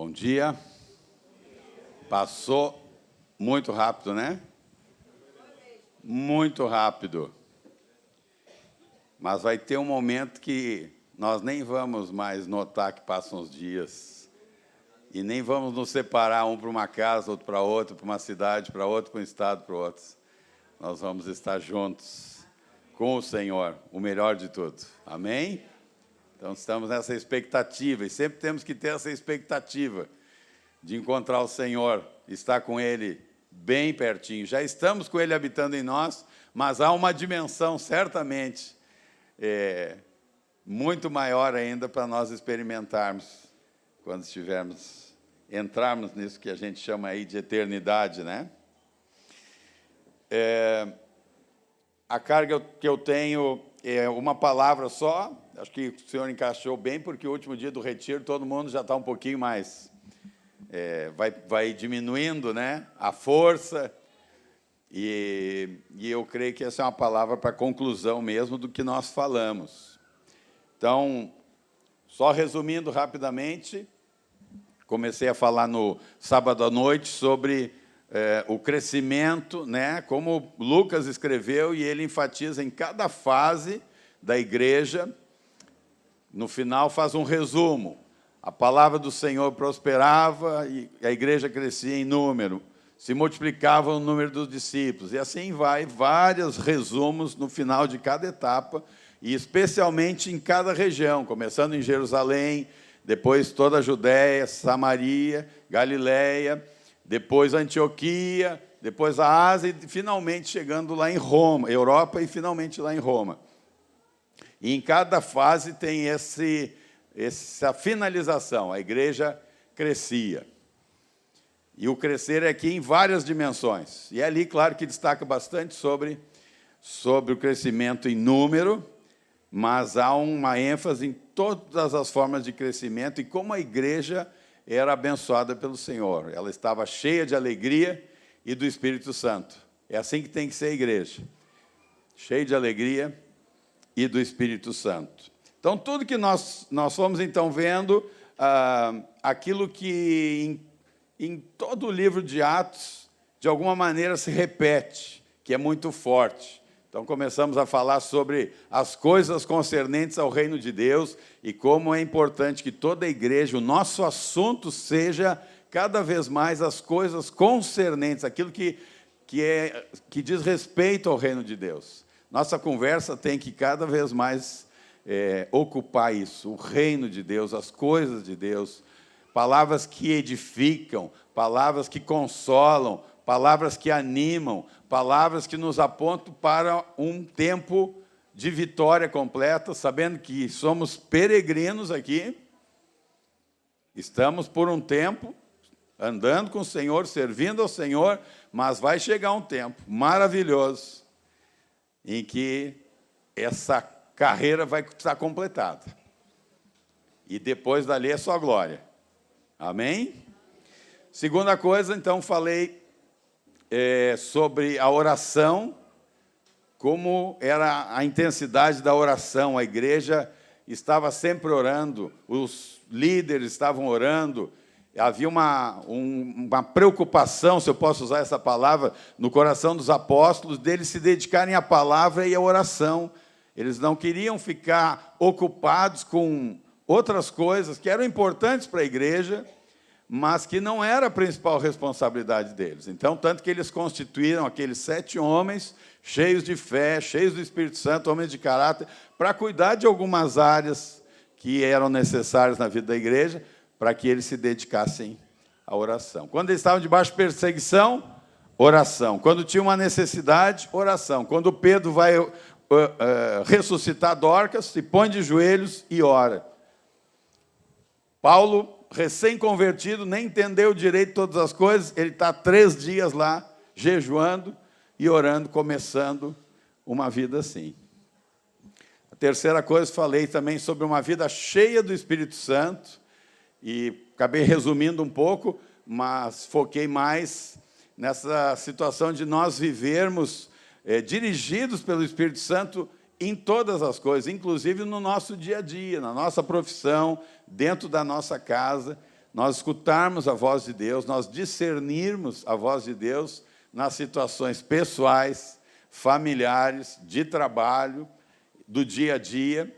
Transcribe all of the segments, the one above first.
Bom dia. Passou muito rápido, né? Muito rápido. Mas vai ter um momento que nós nem vamos mais notar que passam os dias. E nem vamos nos separar, um para uma casa, outro para outra, para uma cidade, para outro, para um estado, para outro. Nós vamos estar juntos com o Senhor, o melhor de tudo. Amém? Então, estamos nessa expectativa, e sempre temos que ter essa expectativa de encontrar o Senhor, estar com Ele bem pertinho. Já estamos com Ele habitando em nós, mas há uma dimensão, certamente, muito maior ainda para nós experimentarmos, quando entrarmos nisso que a gente chama aí de eternidade, né? A carga que eu tenho é uma palavra só. Acho que o senhor encaixou bem, porque o último dia do retiro todo mundo já está um pouquinho mais... vai diminuindo, né, a força, e eu creio que essa é uma palavra para conclusão mesmo do que nós falamos. Então, só resumindo rapidamente, comecei a falar no sábado à noite sobre o crescimento, né, como Lucas escreveu, e ele enfatiza em cada fase da igreja. No final faz um resumo. A palavra do Senhor prosperava e a igreja crescia em número, se multiplicava o número dos discípulos, e assim vai, vários resumos no final de cada etapa, e especialmente em cada região, começando em Jerusalém, depois toda a Judéia, Samaria, Galileia, depois Antioquia, depois a Ásia, e finalmente chegando lá em Roma, Europa, e finalmente lá em Roma. E em cada fase tem essa finalização, a igreja crescia. E o crescer é aqui em várias dimensões. E ali, claro, que destaca bastante sobre o crescimento em número, mas há uma ênfase em todas as formas de crescimento e como a igreja era abençoada pelo Senhor. Ela estava cheia de alegria e do Espírito Santo. É assim que tem que ser a igreja. Cheia de alegria e do Espírito Santo. Então, tudo que nós fomos, então, vendo, aquilo que em todo o livro de Atos, de alguma maneira, se repete, que é muito forte. Então, começamos a falar sobre as coisas concernentes ao reino de Deus e como é importante que toda a igreja, o nosso assunto seja cada vez mais as coisas concernentes, aquilo que diz respeito ao reino de Deus. Nossa conversa tem que cada vez mais ocupar isso, o reino de Deus, as coisas de Deus, palavras que edificam, palavras que consolam, palavras que animam, palavras que nos apontam para um tempo de vitória completa, sabendo que somos peregrinos aqui, estamos por um tempo andando com o Senhor, servindo ao Senhor, mas vai chegar um tempo maravilhoso em que essa carreira vai estar completada. E depois dali é só glória. Amém? Segunda coisa, então, falei sobre a oração, como era a intensidade da oração. A igreja estava sempre orando, os líderes estavam orando, havia uma preocupação, se eu posso usar essa palavra, no coração dos apóstolos, deles se dedicarem à palavra e à oração. Eles não queriam ficar ocupados com outras coisas que eram importantes para a igreja, mas que não era a principal responsabilidade deles. Então, tanto que eles constituíram aqueles 7 homens, cheios de fé, cheios do Espírito Santo, homens de caráter, para cuidar de algumas áreas que eram necessárias na vida da igreja, para que eles se dedicassem à oração. Quando eles estavam debaixo de perseguição, oração. Quando tinha uma necessidade, oração. Quando Pedro vai ressuscitar Dorcas, se põe de joelhos e ora. Paulo, recém-convertido, nem entendeu direito todas as coisas, ele está 3 dias lá, jejuando e orando, começando uma vida assim. A terceira coisa, falei também sobre uma vida cheia do Espírito Santo, e acabei resumindo um pouco, mas foquei mais nessa situação de nós vivermos dirigidos pelo Espírito Santo em todas as coisas, inclusive no nosso dia a dia, na nossa profissão, dentro da nossa casa, nós escutarmos a voz de Deus, nós discernirmos a voz de Deus nas situações pessoais, familiares, de trabalho, do dia a dia,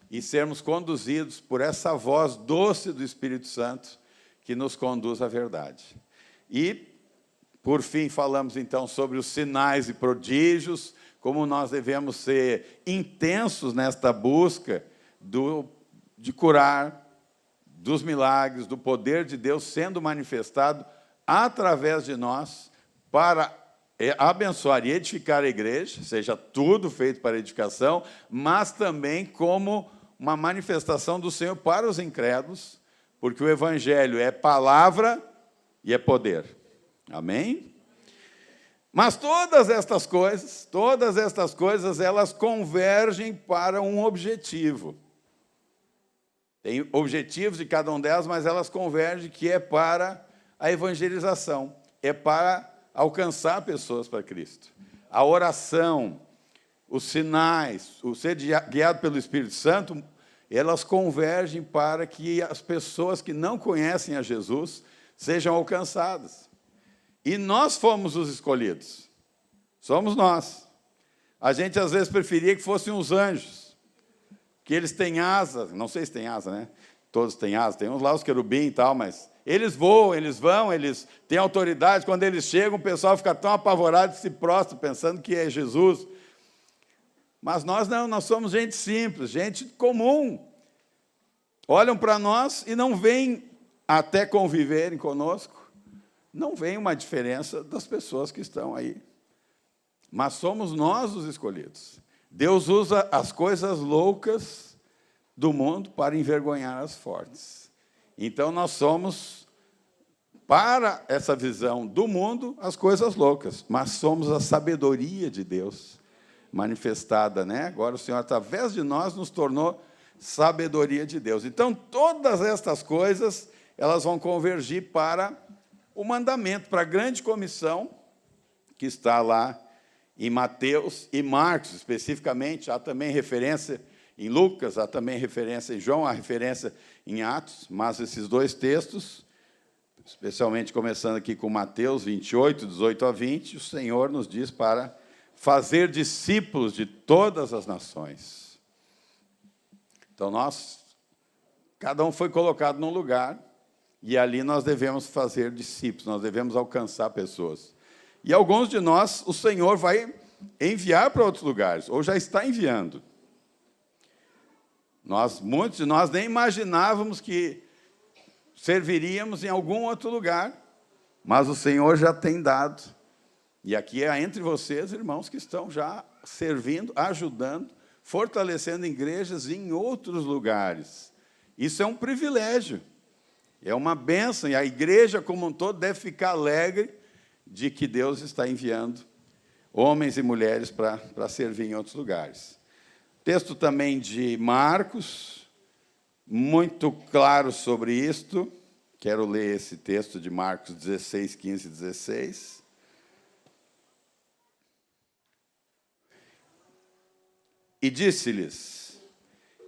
e sermos conduzidos por essa voz doce do Espírito Santo que nos conduz à verdade. E, por fim, falamos então sobre os sinais e prodígios, como nós devemos ser intensos nesta busca de curar, dos milagres, do poder de Deus sendo manifestado através de nós para abençoar e edificar a igreja, seja tudo feito para edificação, mas também como uma manifestação do Senhor para os incrédulos, porque o Evangelho é palavra e é poder. Amém? Mas todas estas coisas, elas convergem para um objetivo. Tem objetivos de cada um delas, mas elas convergem, que é para a evangelização, é para alcançar pessoas para Cristo. A oração, os sinais, o ser guiado pelo Espírito Santo, elas convergem para que as pessoas que não conhecem a Jesus sejam alcançadas. E nós fomos os escolhidos. Somos nós. A gente, às vezes, preferia que fossem os anjos, que eles têm asa, não sei se tem asa, né? Todos têm asa, tem uns lá, os querubim e tal, mas eles voam, eles vão, eles têm autoridade. Quando eles chegam, o pessoal fica tão apavorado e se prostra, pensando que é Jesus. Mas nós não, nós somos gente simples, gente comum. Olham para nós e não veem, até conviverem conosco, não veem uma diferença das pessoas que estão aí. Mas somos nós os escolhidos. Deus usa as coisas loucas do mundo para envergonhar as fortes. Então, nós somos, para essa visão do mundo, as coisas loucas, mas somos a sabedoria de Deus manifestada, né? Agora o Senhor, através de nós, nos tornou sabedoria de Deus. Então, todas estas coisas, elas vão convergir para o mandamento, para a grande comissão, que está lá em Mateus e Marcos, especificamente. Há também referência em Lucas, há também referência em João, há referência em Atos, mas esses dois textos, especialmente começando aqui com Mateus 28, 18 a 20, o Senhor nos diz para fazer discípulos de todas as nações. Então, cada um foi colocado num lugar, e ali nós devemos fazer discípulos, nós devemos alcançar pessoas. E alguns de nós, o Senhor vai enviar para outros lugares, ou já está enviando. Muitos de nós nem imaginávamos que serviríamos em algum outro lugar, mas o Senhor já tem dado. E aqui é entre vocês, irmãos, que estão já servindo, ajudando, fortalecendo igrejas em outros lugares. Isso é um privilégio, é uma bênção, e a igreja como um todo deve ficar alegre de que Deus está enviando homens e mulheres para servir em outros lugares. Texto também de Marcos, muito claro sobre isto. Quero ler esse texto de Marcos 16, 15 e 16. E disse-lhes: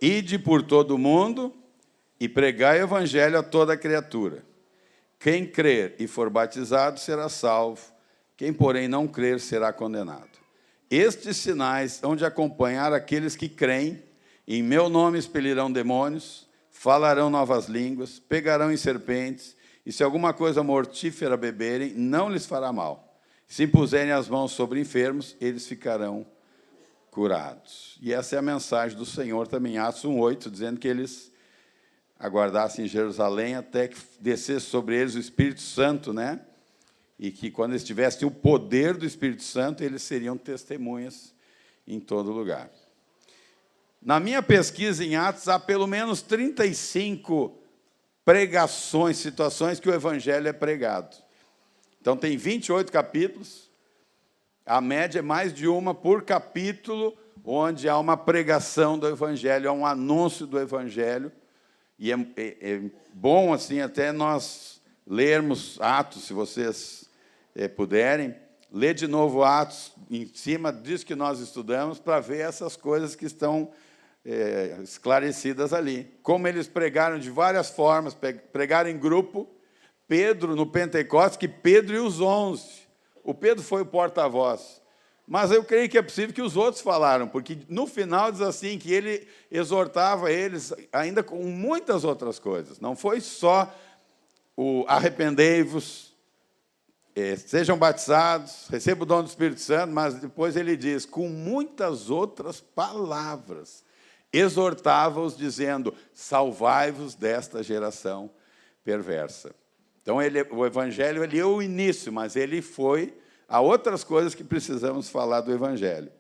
ide por todo o mundo e pregai o evangelho a toda criatura. Quem crer e for batizado será salvo, quem, porém, não crer será condenado. Estes sinais hão de acompanhar aqueles que creem, em meu nome expelirão demônios, falarão novas línguas, pegarão em serpentes, e se alguma coisa mortífera beberem, não lhes fará mal. Se impuserem as mãos sobre enfermos, eles ficarão curados. E essa é a mensagem do Senhor também, Atos 1:8, dizendo que eles aguardassem em Jerusalém até que descesse sobre eles o Espírito Santo, né? E que quando eles tivessem o poder do Espírito Santo, eles seriam testemunhas em todo lugar. Na minha pesquisa em Atos, há pelo menos 35 pregações, situações que o Evangelho é pregado. Então, tem 28 capítulos, a média é mais de uma por capítulo, onde há uma pregação do Evangelho, há um anúncio do Evangelho, e é bom, assim, até nós lermos Atos, se vocês puderem, ler de novo Atos, em cima disso que nós estudamos, para ver essas coisas que estão esclarecidas ali. Como eles pregaram de várias formas, pregaram em grupo. Pedro, no Pentecostes, que Pedro e os 11. O Pedro foi o porta-voz. Mas eu creio que é possível que os outros falaram, porque no final diz assim, que ele exortava eles ainda com muitas outras coisas. Não foi só o arrependei-vos, sejam batizados, recebam o dom do Espírito Santo, mas depois ele diz, com muitas outras palavras, exortava-os, dizendo, salvai-vos desta geração perversa. Então, o Evangelho ele é o início, mas ele foi a outras coisas que precisamos falar do Evangelho.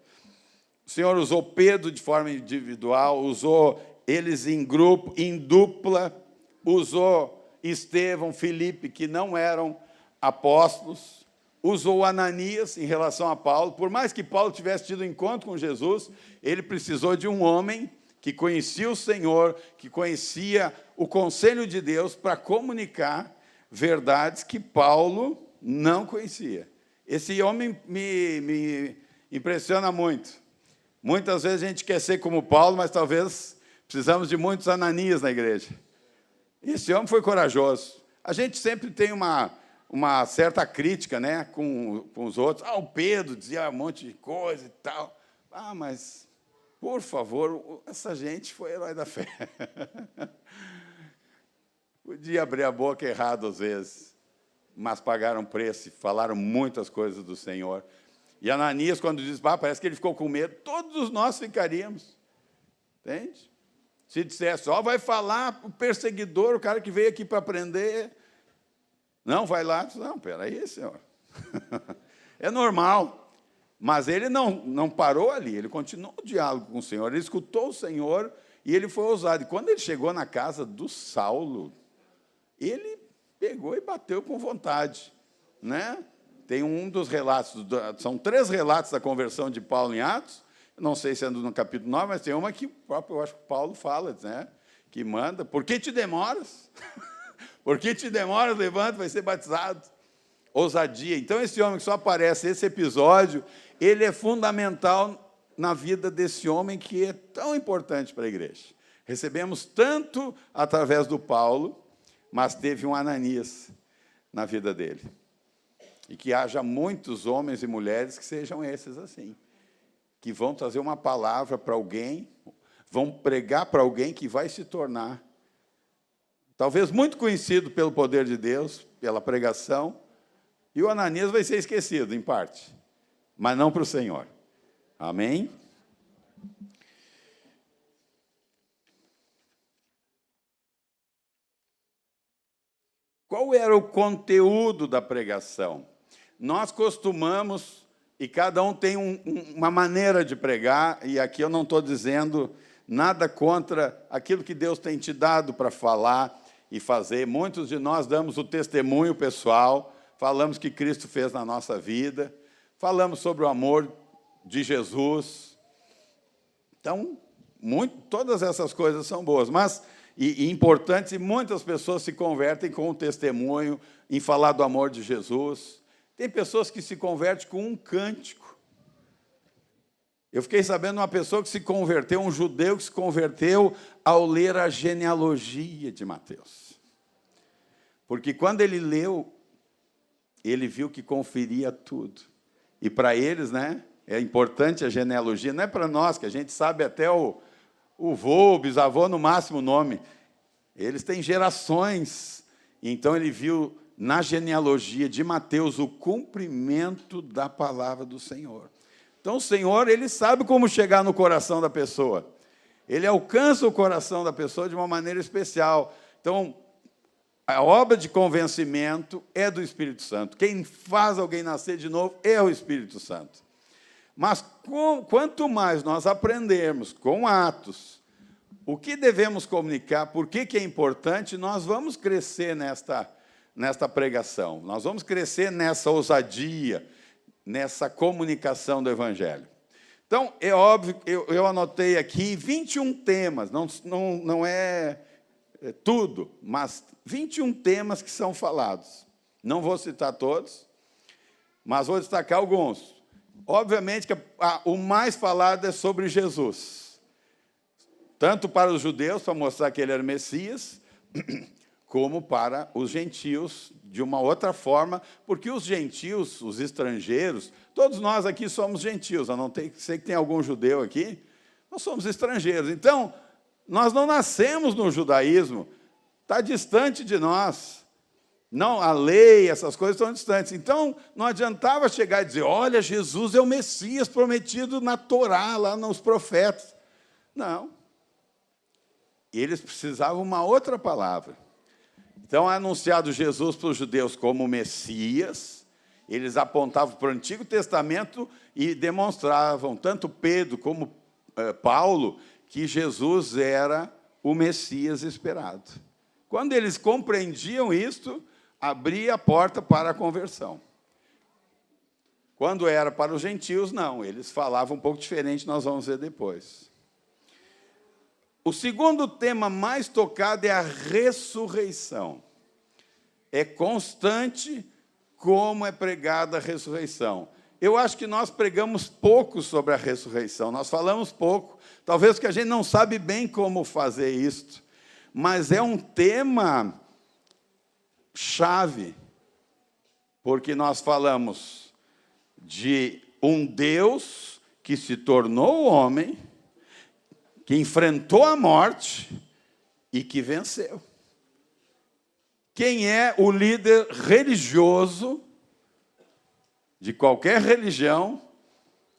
O Senhor usou Pedro de forma individual, usou eles em grupo, em dupla, usou Estevão, Filipe, que não eram apóstolos, usou Ananias em relação a Paulo. Por mais que Paulo tivesse tido encontro com Jesus, ele precisou de um homem que conhecia o Senhor, que conhecia o conselho de Deus para comunicar verdades que Paulo não conhecia. Esse homem me impressiona muito. Muitas vezes a gente quer ser como Paulo, mas talvez precisamos de muitos Ananias na igreja. Esse homem foi corajoso. A gente sempre tem uma certa crítica, né, com os outros. O Pedro dizia um monte de coisa e tal. Mas, por favor, essa gente foi herói da fé. Podia abrir a boca errado às vezes, mas pagaram preço e falaram muitas coisas do Senhor. E Ananias, quando diz, parece que ele ficou com medo, todos nós ficaríamos. Entende? Se dissesse, vai falar o perseguidor, o cara que veio aqui para aprender. Não, vai lá. Não, peraí, Senhor. É normal. Mas ele não parou ali, ele continuou o diálogo com o Senhor, ele escutou o Senhor e ele foi ousado. E quando ele chegou na casa do Saulo, ele pegou e bateu com vontade, né? Tem um dos relatos, são 3 relatos da conversão de Paulo em Atos, não sei se é no capítulo 9, mas tem uma que próprio, eu acho que Paulo fala, né? Que manda, por que te demoras? Por que te demoras? Levanta, vai ser batizado. Ousadia. Então, esse homem que só aparece, esse episódio, ele é fundamental na vida desse homem que é tão importante para a igreja. Recebemos tanto através do Paulo, mas teve um Ananias na vida dele. E que haja muitos homens e mulheres que sejam esses assim, que vão trazer uma palavra para alguém, vão pregar para alguém que vai se tornar, talvez muito conhecido pelo poder de Deus, pela pregação, e o Ananias vai ser esquecido, em parte, mas não para o Senhor. Amém? Qual era o conteúdo da pregação? Nós costumamos, e cada um tem uma maneira de pregar, e aqui eu não estou dizendo nada contra aquilo que Deus tem te dado para falar e fazer. Muitos de nós damos o testemunho pessoal, falamos que Cristo fez na nossa vida, falamos sobre o amor de Jesus. Então, todas essas coisas são boas, mas e importantes, e muitas pessoas se convertem com o testemunho em falar do amor de Jesus. Tem pessoas que se convertem com um cântico. Eu fiquei sabendo de uma pessoa que se converteu, um judeu que se converteu ao ler a genealogia de Mateus. Porque quando ele leu, ele viu que conferia tudo. E para eles, né, é importante a genealogia, não é para nós, que a gente sabe até o vô, o bisavô, no máximo o nome. Eles têm gerações. Então, ele viu na genealogia de Mateus o cumprimento da palavra do Senhor. Então, o Senhor, ele sabe como chegar no coração da pessoa. Ele alcança o coração da pessoa de uma maneira especial. Então, a obra de convencimento é do Espírito Santo. Quem faz alguém nascer de novo é o Espírito Santo. Mas quanto mais nós aprendermos com Atos o que devemos comunicar, por que é importante, nós vamos crescer nesta pregação, nós vamos crescer nessa ousadia, nessa comunicação do Evangelho. Então, é óbvio, eu anotei aqui 21 temas, não é tudo, mas 21 temas que são falados. Não vou citar todos, mas vou destacar alguns. Obviamente que o mais falado é sobre Jesus. tanto para os judeus, para mostrar que ele era Messias, como para os gentios, de uma outra forma, porque os gentios, os estrangeiros, todos nós aqui somos gentios, a não sei que tem algum judeu aqui, nós somos estrangeiros. Então, nós não nascemos no judaísmo, está distante de nós. Não, a lei, essas coisas estão distantes. Então, não adiantava chegar e dizer, olha, Jesus é o Messias prometido na Torá, lá nos profetas. Não. Eles precisavam uma outra palavra. Então, é anunciado Jesus para os judeus como Messias, eles apontavam para o Antigo Testamento e demonstravam, tanto Pedro como Paulo, que Jesus era o Messias esperado. Quando eles compreendiam isto, abria a porta para a conversão. Quando era para os gentios, não, eles falavam um pouco diferente, nós vamos ver depois. O segundo tema mais tocado é a ressurreição. É constante como é pregada a ressurreição. Eu acho que nós pregamos pouco sobre a ressurreição, nós falamos pouco, talvez porque a gente não sabe bem como fazer isso, mas é um tema chave, porque nós falamos de um Deus que se tornou homem, que enfrentou a morte e que venceu. Quem é o líder religioso de qualquer religião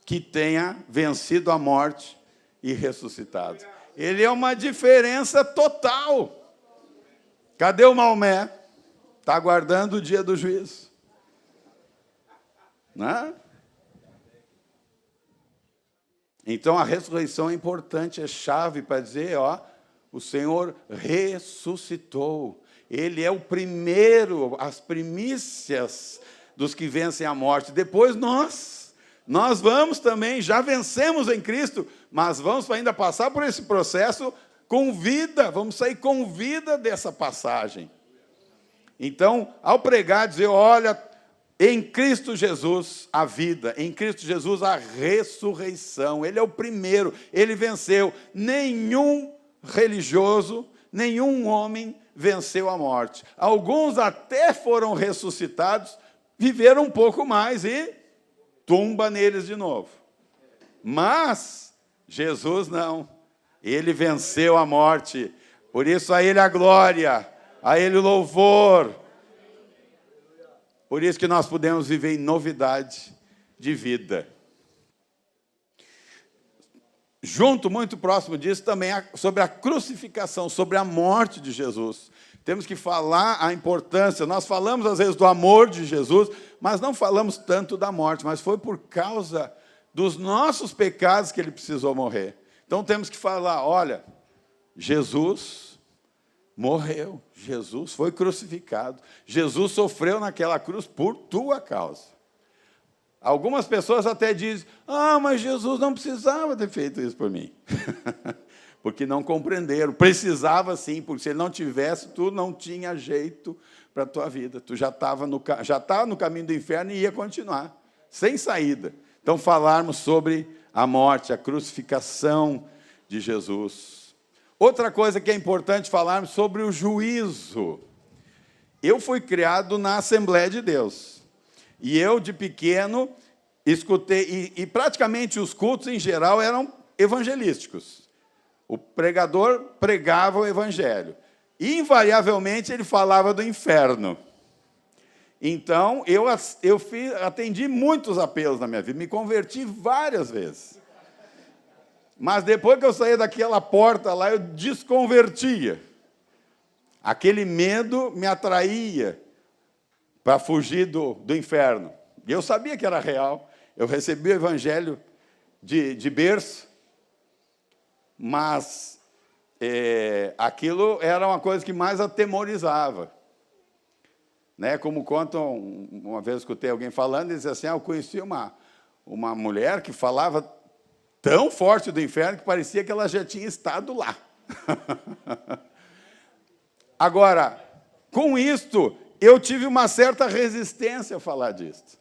que tenha vencido a morte e ressuscitado? Ele é uma diferença total. Cadê o Maomé? Está aguardando o dia do juízo. Né? Então, a ressurreição é importante, é chave para dizer, ó, o Senhor ressuscitou. Ele é o primeiro, as primícias dos que vencem a morte. Depois nós vamos também, já vencemos em Cristo, mas vamos ainda passar por esse processo com vida, vamos sair com vida dessa passagem. Então, ao pregar, dizer, olha, em Cristo Jesus a vida, em Cristo Jesus a ressurreição, Ele é o primeiro, Ele venceu. Nenhum religioso, nenhum homem venceu a morte. Alguns até foram ressuscitados, viveram um pouco mais e tumba neles de novo. Mas Jesus não, Ele venceu a morte, por isso a Ele a glória, a Ele o louvor. Por isso que nós podemos viver em novidade de vida. Junto, muito próximo disso, também sobre a crucificação, sobre a morte de Jesus. Temos que falar a importância. Nós falamos, às vezes, do amor de Jesus, mas não falamos tanto da morte. Mas foi por causa dos nossos pecados que Ele precisou morrer. Então, temos que falar, olha, Jesus morreu, Jesus foi crucificado, Jesus sofreu naquela cruz por tua causa. Algumas pessoas até dizem, mas Jesus não precisava ter feito isso por mim. Porque não compreenderam, precisava sim, porque se Ele não tivesse, tu não tinha jeito para a tua vida, tu já estava no caminho do inferno e ia continuar, sem saída. Então, falarmos sobre a morte, a crucificação de Jesus. Outra coisa que é importante falarmos sobre o juízo. Eu fui criado na Assembleia de Deus. E eu, de pequeno, escutei, e praticamente os cultos, em geral, eram evangelísticos. O pregador pregava o evangelho. E, invariavelmente, ele falava do inferno. Então, eu atendi muitos apelos na minha vida, me converti várias vezes. Mas depois que eu saía daquela porta lá, eu desconvertia. Aquele medo me atraía para fugir do inferno. E eu sabia que era real. Eu recebi o evangelho de berço, mas aquilo era uma coisa que mais atemorizava. Né? Como contam, uma vez eu escutei alguém falando, e dizia assim, eu conheci uma mulher que falava tão forte do inferno que parecia que ela já tinha estado lá. Agora, com isto, eu tive uma certa resistência a falar disso.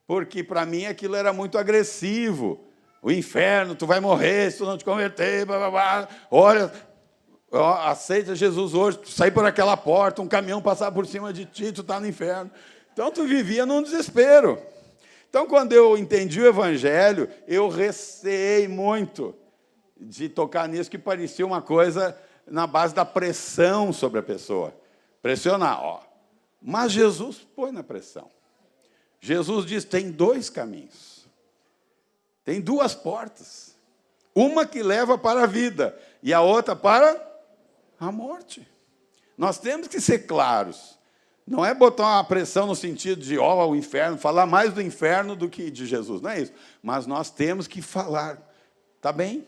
Porque, para mim, aquilo era muito agressivo. O inferno, tu vai morrer se tu não te converter, blá, blá, blá. Olha, aceita Jesus hoje, tu sair por aquela porta, um caminhão passar por cima de ti, tu está no inferno. Então, tu vivia num desespero. Então, quando eu entendi o Evangelho, eu receei muito de tocar nisso, que parecia uma coisa na base da pressão sobre a pessoa. Pressionar, ó. Mas Jesus põe na pressão. Jesus diz, tem 2 caminhos. Tem 2 portas. Uma que leva para a vida e a outra para a morte. Nós temos que ser claros. Não é botar uma pressão no sentido de, o inferno, falar mais do inferno do que de Jesus. Não é isso. Mas nós temos que falar. Tá bem?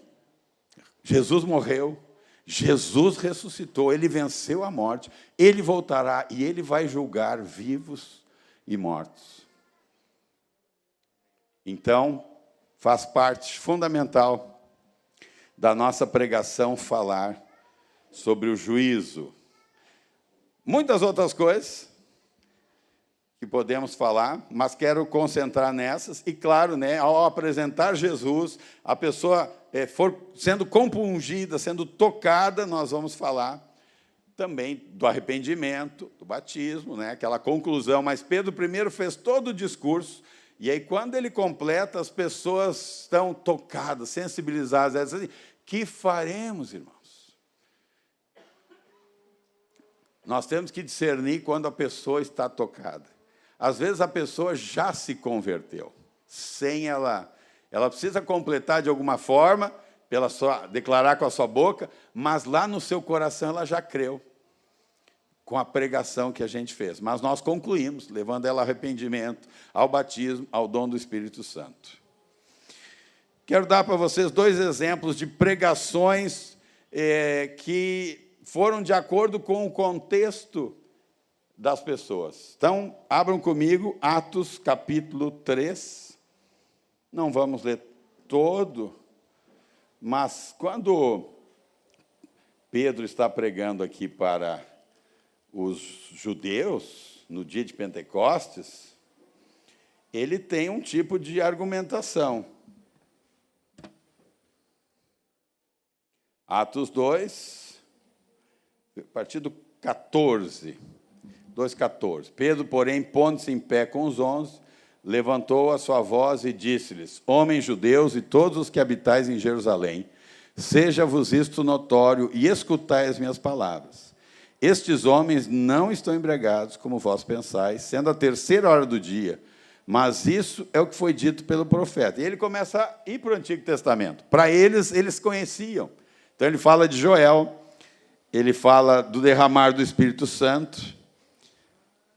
Jesus morreu. Jesus ressuscitou. Ele venceu a morte. Ele voltará e ele vai julgar vivos e mortos. Então, faz parte fundamental da nossa pregação falar sobre o juízo. Muitas outras coisas que podemos falar, mas quero concentrar nessas. E, claro, ao apresentar Jesus, a pessoa for sendo compungida, sendo tocada, nós vamos falar também do arrependimento, do batismo, aquela conclusão. Mas Pedro primeiro fez todo o discurso, e aí, quando ele completa, as pessoas estão tocadas, sensibilizadas. Elas dizem, que faremos, irmãos? Nós temos que discernir quando a pessoa está tocada. Às vezes, a pessoa já se converteu, sem ela precisa completar de alguma forma, declarar com a sua boca, mas lá no seu coração ela já creu, com a pregação que a gente fez. Mas nós concluímos, levando ela ao arrependimento, ao batismo, ao dom do Espírito Santo. Quero dar para vocês 2 exemplos de pregações que foram de acordo com o contexto das pessoas. Então, abram comigo Atos, capítulo 3. Não vamos ler todo, mas quando Pedro está pregando aqui para os judeus, no dia de Pentecostes, ele tem um tipo de argumentação. Atos 2, a partir do 14, 2,14. Pedro, porém, pondo-se em pé com os 11, levantou a sua voz e disse-lhes, homens judeus e todos os que habitais em Jerusalém, seja-vos isto notório e escutai as minhas palavras. Estes homens não estão embriagados, como vós pensais, sendo a 3ª hora do dia, mas isso é o que foi dito pelo profeta. E ele começa a ir para o Antigo Testamento. Para eles conheciam. Então, ele fala de Joel, ele fala do derramar do Espírito Santo,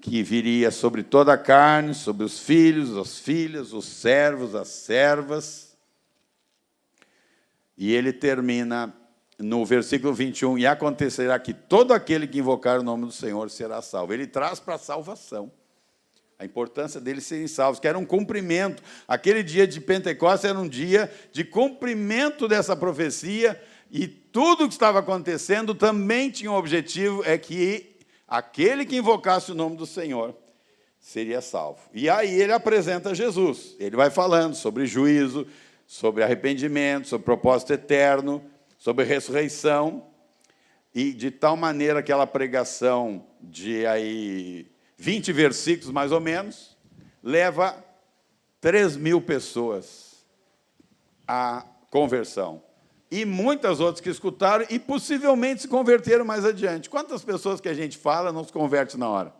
que viria sobre toda a carne, sobre os filhos, as filhas, os servos, as servas. E ele termina no versículo 21, e acontecerá que todo aquele que invocar o nome do Senhor será salvo. Ele traz para a salvação a importância deles serem salvos, que era um cumprimento. Aquele dia de Pentecostes era um dia de cumprimento dessa profecia, e tudo o que estava acontecendo também tinha um objetivo, é que aquele que invocasse o nome do Senhor seria salvo. E aí ele apresenta Jesus. Ele vai falando sobre juízo, sobre arrependimento, sobre propósito eterno, sobre ressurreição. E de tal maneira aquela pregação de 20 versículos, mais ou menos, leva 3.000 pessoas à conversão. E muitas outras que escutaram e possivelmente se converteram mais adiante. Quantas pessoas que a gente fala não se converte na hora?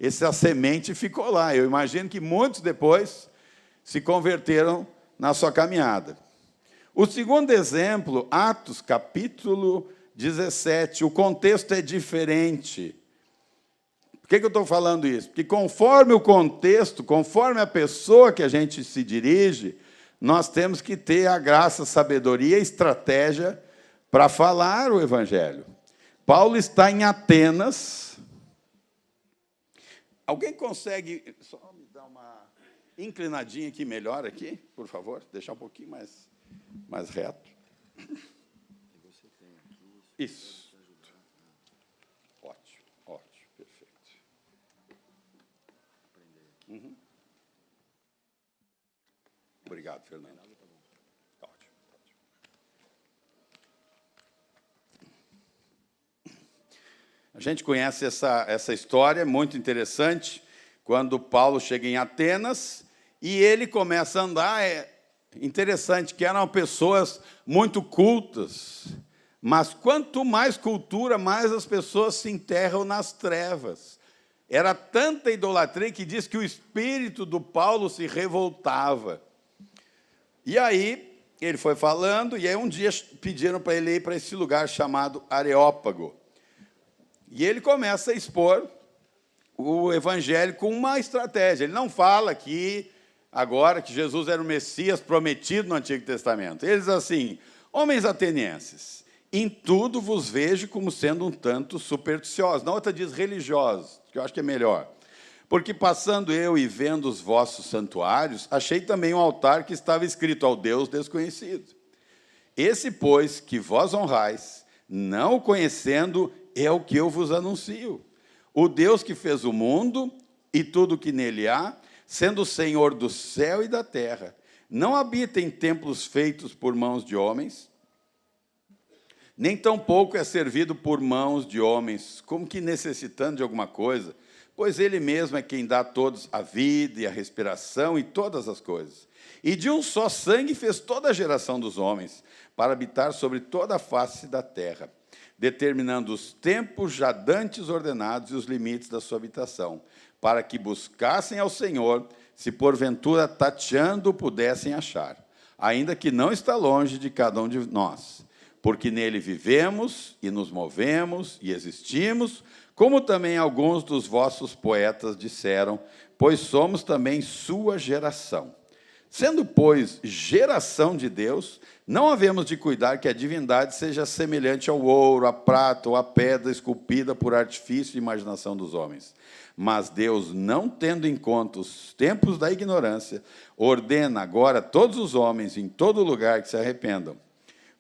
Essa semente ficou lá. Eu imagino que muitos depois se converteram na sua caminhada. O segundo exemplo, Atos, capítulo 17. O contexto é diferente. Por que eu estou falando isso? Porque conforme o contexto, conforme a pessoa que a gente se dirige, nós temos que ter a graça, sabedoria e estratégia para falar o Evangelho. Paulo está em Atenas. Alguém consegue só me dar uma inclinadinha aqui melhor aqui, por favor? Deixar um pouquinho mais reto. Isso. Ótimo, perfeito. Uhum. Obrigado, Fernando. gente conhece essa história, muito interessante, quando Paulo chega em Atenas e ele começa a andar. É interessante que eram pessoas muito cultas, mas quanto mais cultura, mais as pessoas se enterram nas trevas. Era tanta idolatria que diz que o espírito do Paulo se revoltava. E aí, ele foi falando, e aí um dia pediram para ele ir para esse lugar chamado Areópago. E ele começa a expor o evangelho com uma estratégia. Ele não fala aqui, agora, que Jesus era o Messias prometido no Antigo Testamento. Ele diz assim: homens atenienses, em tudo vos vejo como sendo um tanto supersticiosos. Na outra diz religiosos, que eu acho que é melhor. Porque passando eu e vendo os vossos santuários, achei também um altar que estava escrito ao Deus desconhecido. Esse, pois, que vós honrais, não o conhecendo, é o que eu vos anuncio. O Deus que fez o mundo e tudo o que nele há, sendo o Senhor do céu e da terra, não habita em templos feitos por mãos de homens, nem tampouco é servido por mãos de homens, como que necessitando de alguma coisa, pois ele mesmo é quem dá a todos a vida e a respiração e todas as coisas. E de um só sangue fez toda a geração dos homens, para habitar sobre toda a face da terra, determinando os tempos já dantes ordenados e os limites da sua habitação, para que buscassem ao Senhor, se porventura tateando pudessem achar, ainda que não está longe de cada um de nós, porque nele vivemos e nos movemos e existimos, como também alguns dos vossos poetas disseram, pois somos também sua geração. Sendo, pois, geração de Deus, não havemos de cuidar que a divindade seja semelhante ao ouro, à prata ou à pedra esculpida por artifício e imaginação dos homens. Mas Deus, não tendo em conta os tempos da ignorância, ordena agora a todos os homens em todo lugar que se arrependam,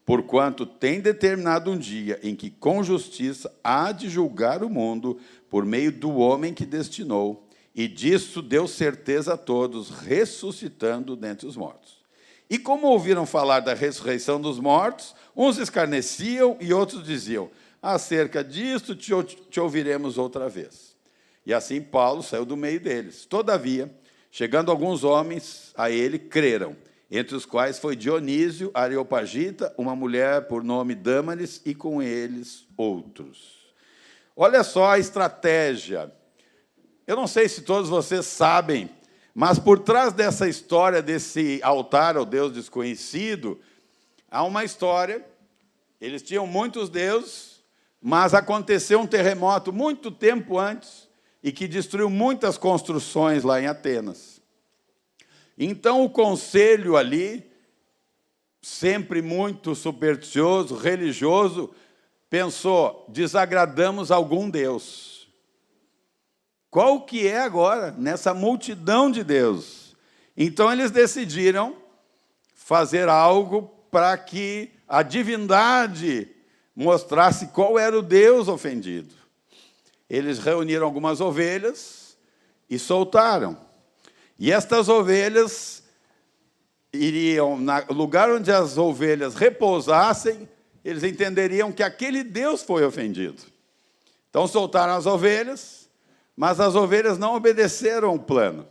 porquanto tem determinado um dia em que com justiça há de julgar o mundo por meio do homem que destinou, e disso deu certeza a todos, ressuscitando dentre os mortos. E como ouviram falar da ressurreição dos mortos, uns escarneciam e outros diziam: acerca disto te ouviremos outra vez. E assim Paulo saiu do meio deles. Todavia, chegando alguns homens a ele, creram, entre os quais foi Dionísio, Areopagita, uma mulher por nome Dâmaris, e com eles outros. Olha só a estratégia. Eu não sei se todos vocês sabem, mas por trás dessa história, desse altar ao Deus desconhecido, há uma história. Eles tinham muitos deuses, mas aconteceu um terremoto muito tempo antes e que destruiu muitas construções lá em Atenas. Então o conselho ali, sempre muito supersticioso, religioso, pensou: desagradamos algum Deus. Qual que é agora, nessa multidão de Deus? Então eles decidiram fazer algo para que a divindade mostrasse qual era o Deus ofendido. Eles reuniram algumas ovelhas e soltaram. E estas ovelhas iriam, no lugar onde as ovelhas repousassem, eles entenderiam que aquele Deus foi ofendido. Então soltaram as ovelhas, mas as ovelhas não obedeceram ao plano.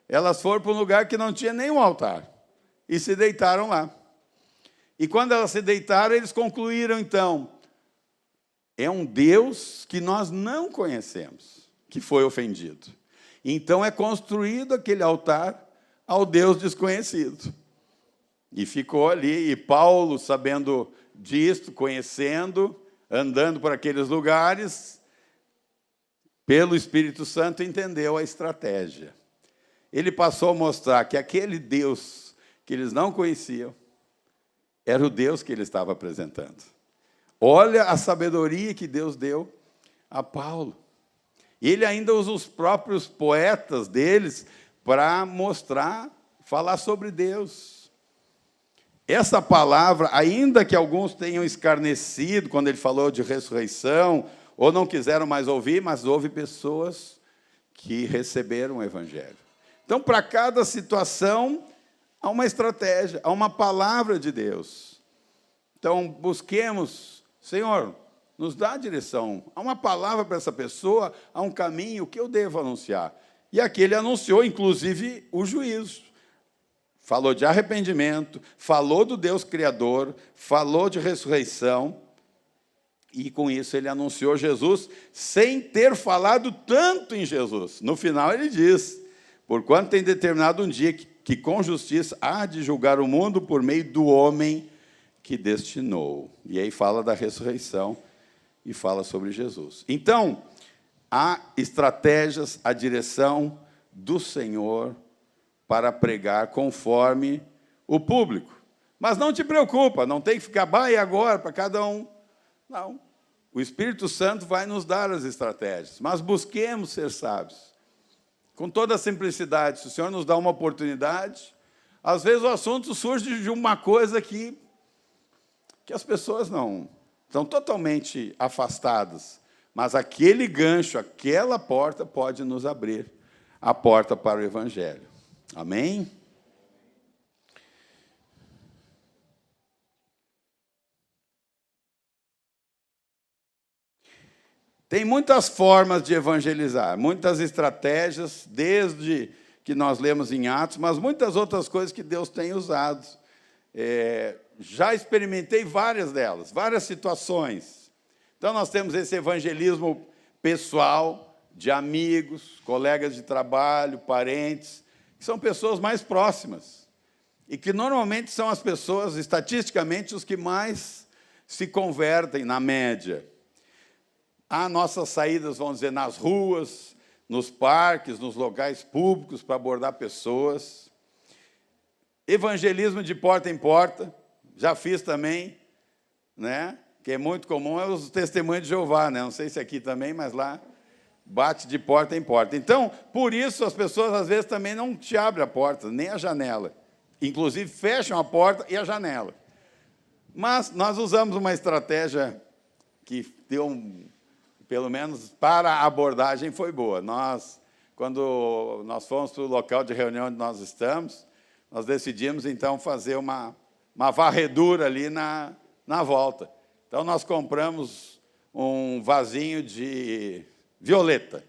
Elas foram para um lugar que não tinha nenhum altar e se deitaram lá. E quando elas se deitaram, eles concluíram, então, é um Deus que nós não conhecemos, que foi ofendido. Então é construído aquele altar ao Deus desconhecido. E ficou ali, e Paulo, sabendo disto, conhecendo, andando por aqueles lugares, pelo Espírito Santo, entendeu a estratégia. Ele passou a mostrar que aquele Deus que eles não conheciam era o Deus que ele estava apresentando. Olha a sabedoria que Deus deu a Paulo. Ele ainda usa os próprios poetas deles para mostrar, falar sobre Deus. Essa palavra, ainda que alguns tenham escarnecido quando ele falou de ressurreição, ou não quiseram mais ouvir, mas houve pessoas que receberam o Evangelho. Então, para cada situação, há uma estratégia, há uma palavra de Deus. Então, busquemos: Senhor, nos dá a direção. Há uma palavra para essa pessoa, há um caminho que eu devo anunciar. E aqui ele anunciou, inclusive, o juízo. Falou de arrependimento, falou do Deus Criador, falou de ressurreição, e com isso ele anunciou Jesus, sem ter falado tanto em Jesus. No final ele diz, porquanto tem determinado um dia que com justiça há de julgar o mundo por meio do homem que destinou. E aí fala da ressurreição e fala sobre Jesus. Então, há estratégias, a direção do Senhor para pregar conforme o público. Mas não te preocupa, não tem que ficar, e agora, para cada um. Não. O Espírito Santo vai nos dar as estratégias, mas busquemos ser sábios. Com toda a simplicidade, se o Senhor nos dá uma oportunidade, às vezes o assunto surge de uma coisa que as pessoas não estão totalmente afastadas, mas aquele gancho, aquela porta pode nos abrir a porta para o Evangelho. Amém? Tem muitas formas de evangelizar, muitas estratégias, desde que nós lemos em Atos, mas muitas outras coisas que Deus tem usado. Já experimentei várias delas, várias situações. Então, nós temos esse evangelismo pessoal, de amigos, colegas de trabalho, parentes, que são pessoas mais próximas, e que normalmente são as pessoas, estatisticamente, os que mais se convertem, na média. Há nossas saídas, vamos dizer, nas ruas, nos parques, nos locais públicos para abordar pessoas. Evangelismo de porta em porta, já fiz também, né? Que é muito comum, é os testemunhos de Jeová, né? Não sei se aqui também, mas lá bate de porta em porta. Então, por isso, as pessoas às vezes também não te abrem a porta, nem a janela. Inclusive, fecham a porta e a janela. Mas nós usamos uma estratégia que deu pelo menos para a abordagem foi boa. Quando nós fomos para o local de reunião onde nós estamos, nós decidimos, então, fazer uma varredura ali na volta. Então, nós compramos um vasinho de violeta.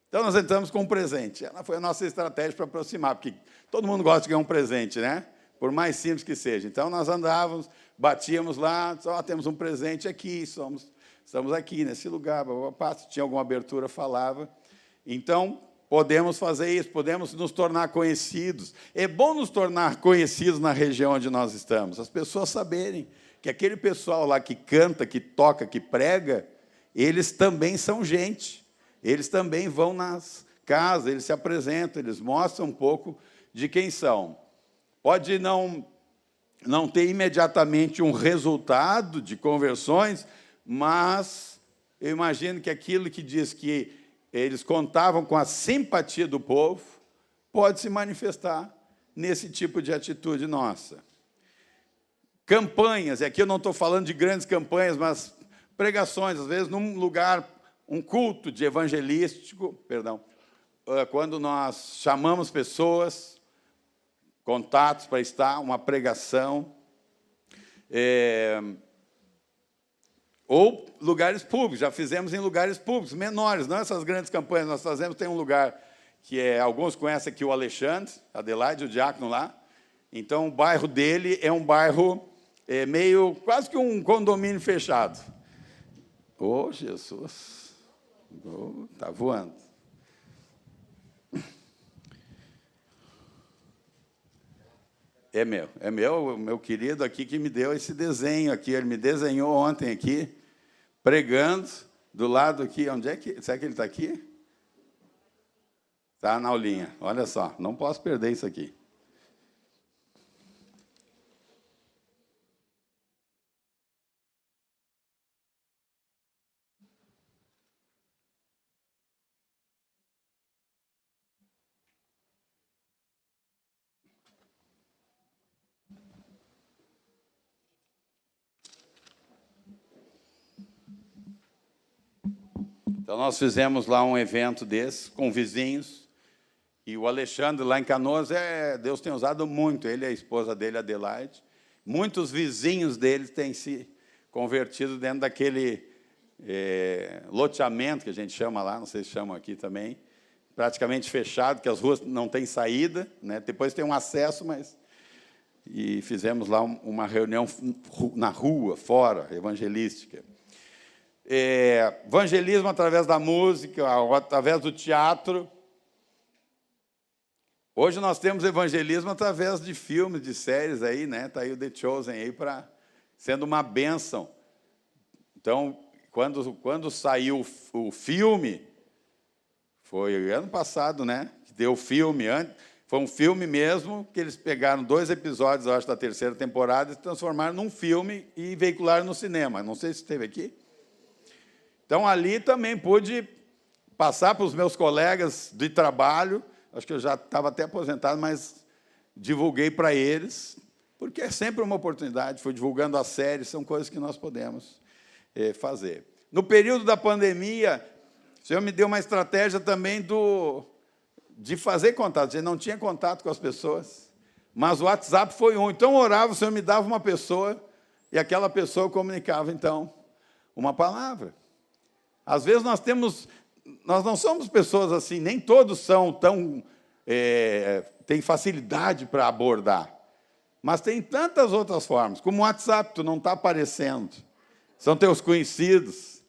Então, nós entramos com um presente. Ela foi a nossa estratégia para aproximar, porque todo mundo gosta de ganhar um presente, né? Por mais simples que seja. Então, nós andávamos, batíamos lá, só temos um presente aqui, estamos aqui, nesse lugar, se tinha alguma abertura, falava. Então, podemos fazer isso, podemos nos tornar conhecidos. É bom nos tornar conhecidos na região onde nós estamos, as pessoas saberem que aquele pessoal lá que canta, que toca, que prega, eles também são gente, eles também vão nas casas, eles se apresentam, eles mostram um pouco de quem são. Pode não ter imediatamente um resultado de conversões, mas eu imagino que aquilo que diz que eles contavam com a simpatia do povo pode se manifestar nesse tipo de atitude nossa. Campanhas, e aqui eu não estou falando de grandes campanhas, mas pregações, às vezes num lugar, um culto de evangelístico, quando nós chamamos pessoas, contatos para estar, uma pregação, ou lugares públicos, já fizemos em lugares públicos, menores, não essas grandes campanhas nós fazemos, tem um lugar que alguns conhecem aqui, o Alexandre, Adelaide, o diácono lá, então o bairro dele é um bairro meio, quase que um condomínio fechado. Oh, Jesus, está voando. É meu querido aqui que me deu esse desenho aqui, ele me desenhou ontem aqui, pregando, do lado aqui, onde é que, será que ele está aqui? Está na aulinha, olha só, não posso perder isso aqui. Então, nós fizemos lá um evento desse, com vizinhos, e o Alexandre, lá em Canoas, Deus tem usado muito, ele e a esposa dele, Adelaide. Muitos vizinhos deles têm se convertido dentro daquele loteamento, que a gente chama lá, não sei se chamam aqui também, praticamente fechado, que as ruas não têm saída, né? Depois tem um acesso, mas... E fizemos lá uma reunião na rua, fora, evangelística. Evangelismo através da música, através do teatro. Hoje nós temos evangelismo através de filmes, de séries aí, né? Está aí o The Chosen aí sendo uma bênção. Então, quando saiu o filme, foi ano passado, né? Que deu o filme antes. Foi um filme mesmo, que eles pegaram 2 episódios, eu acho, da 3ª temporada, e transformaram num filme e veicularam no cinema. Não sei se esteve aqui. Então, ali também pude passar para os meus colegas de trabalho, acho que eu já estava até aposentado, mas divulguei para eles, porque é sempre uma oportunidade, fui divulgando as séries, são coisas que nós podemos fazer. No período da pandemia, o Senhor me deu uma estratégia também de fazer contato. Eu não tinha contato com as pessoas, mas o WhatsApp foi um. Então, eu orava, o Senhor me dava uma pessoa, e aquela pessoa comunicava, então, uma palavra. Às vezes, nós não somos pessoas assim, nem todos são têm facilidade para abordar, mas tem tantas outras formas, como o WhatsApp, tu não está aparecendo, são teus conhecidos,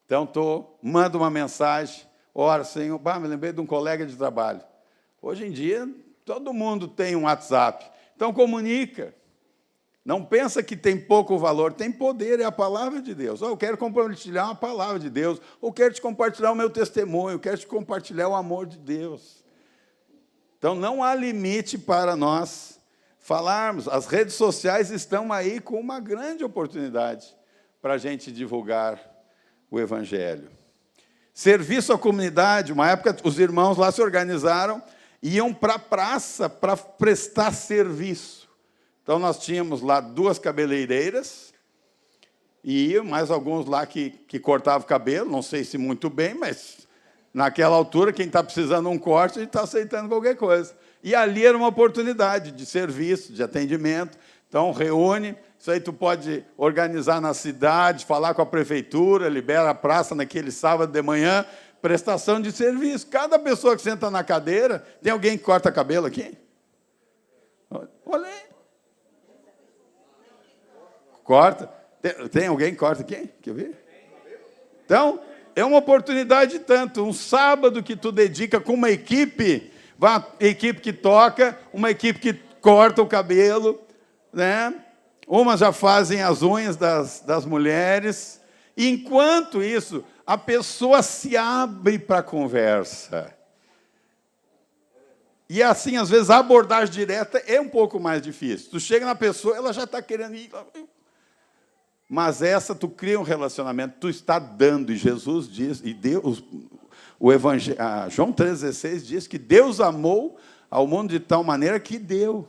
então, manda uma mensagem, ora, Senhor, me lembrei de um colega de trabalho. Hoje em dia, todo mundo tem um WhatsApp. Então, comunica. Não pensa que tem pouco valor, tem poder, é a palavra de Deus. Eu quero compartilhar uma palavra de Deus, ou quero te compartilhar o meu testemunho, quero te compartilhar o amor de Deus. Então, não há limite para nós falarmos. As redes sociais estão aí com uma grande oportunidade para a gente divulgar o Evangelho. Serviço à comunidade, uma época os irmãos lá se organizaram e iam para a praça para prestar serviço. Então, nós tínhamos lá 2 cabeleireiras e mais alguns lá que cortavam cabelo, não sei se muito bem, mas naquela altura, quem está precisando de um corte, a gente está aceitando qualquer coisa. E ali era uma oportunidade de serviço, de atendimento. Então, reúne, isso aí tu pode organizar na cidade, falar com a prefeitura, libera a praça naquele sábado de manhã, prestação de serviço. Cada pessoa que senta na cadeira, tem alguém que corta cabelo aqui? Olha aí. Corta. Tem alguém que corta aqui? Quer ver? Então, é uma oportunidade tanto. Um sábado que tu dedica com uma equipe, uma equipe que toca, uma equipe que corta o cabelo, né? Umas já fazem as unhas das mulheres. E, enquanto isso, a pessoa se abre para a conversa. E, assim, às vezes, a abordagem direta é um pouco mais difícil. Tu chega na pessoa, ela já está querendo ir. Mas essa, tu cria um relacionamento, tu está dando. E Jesus diz, e Deus, João 3,16 diz que Deus amou ao mundo de tal maneira que deu.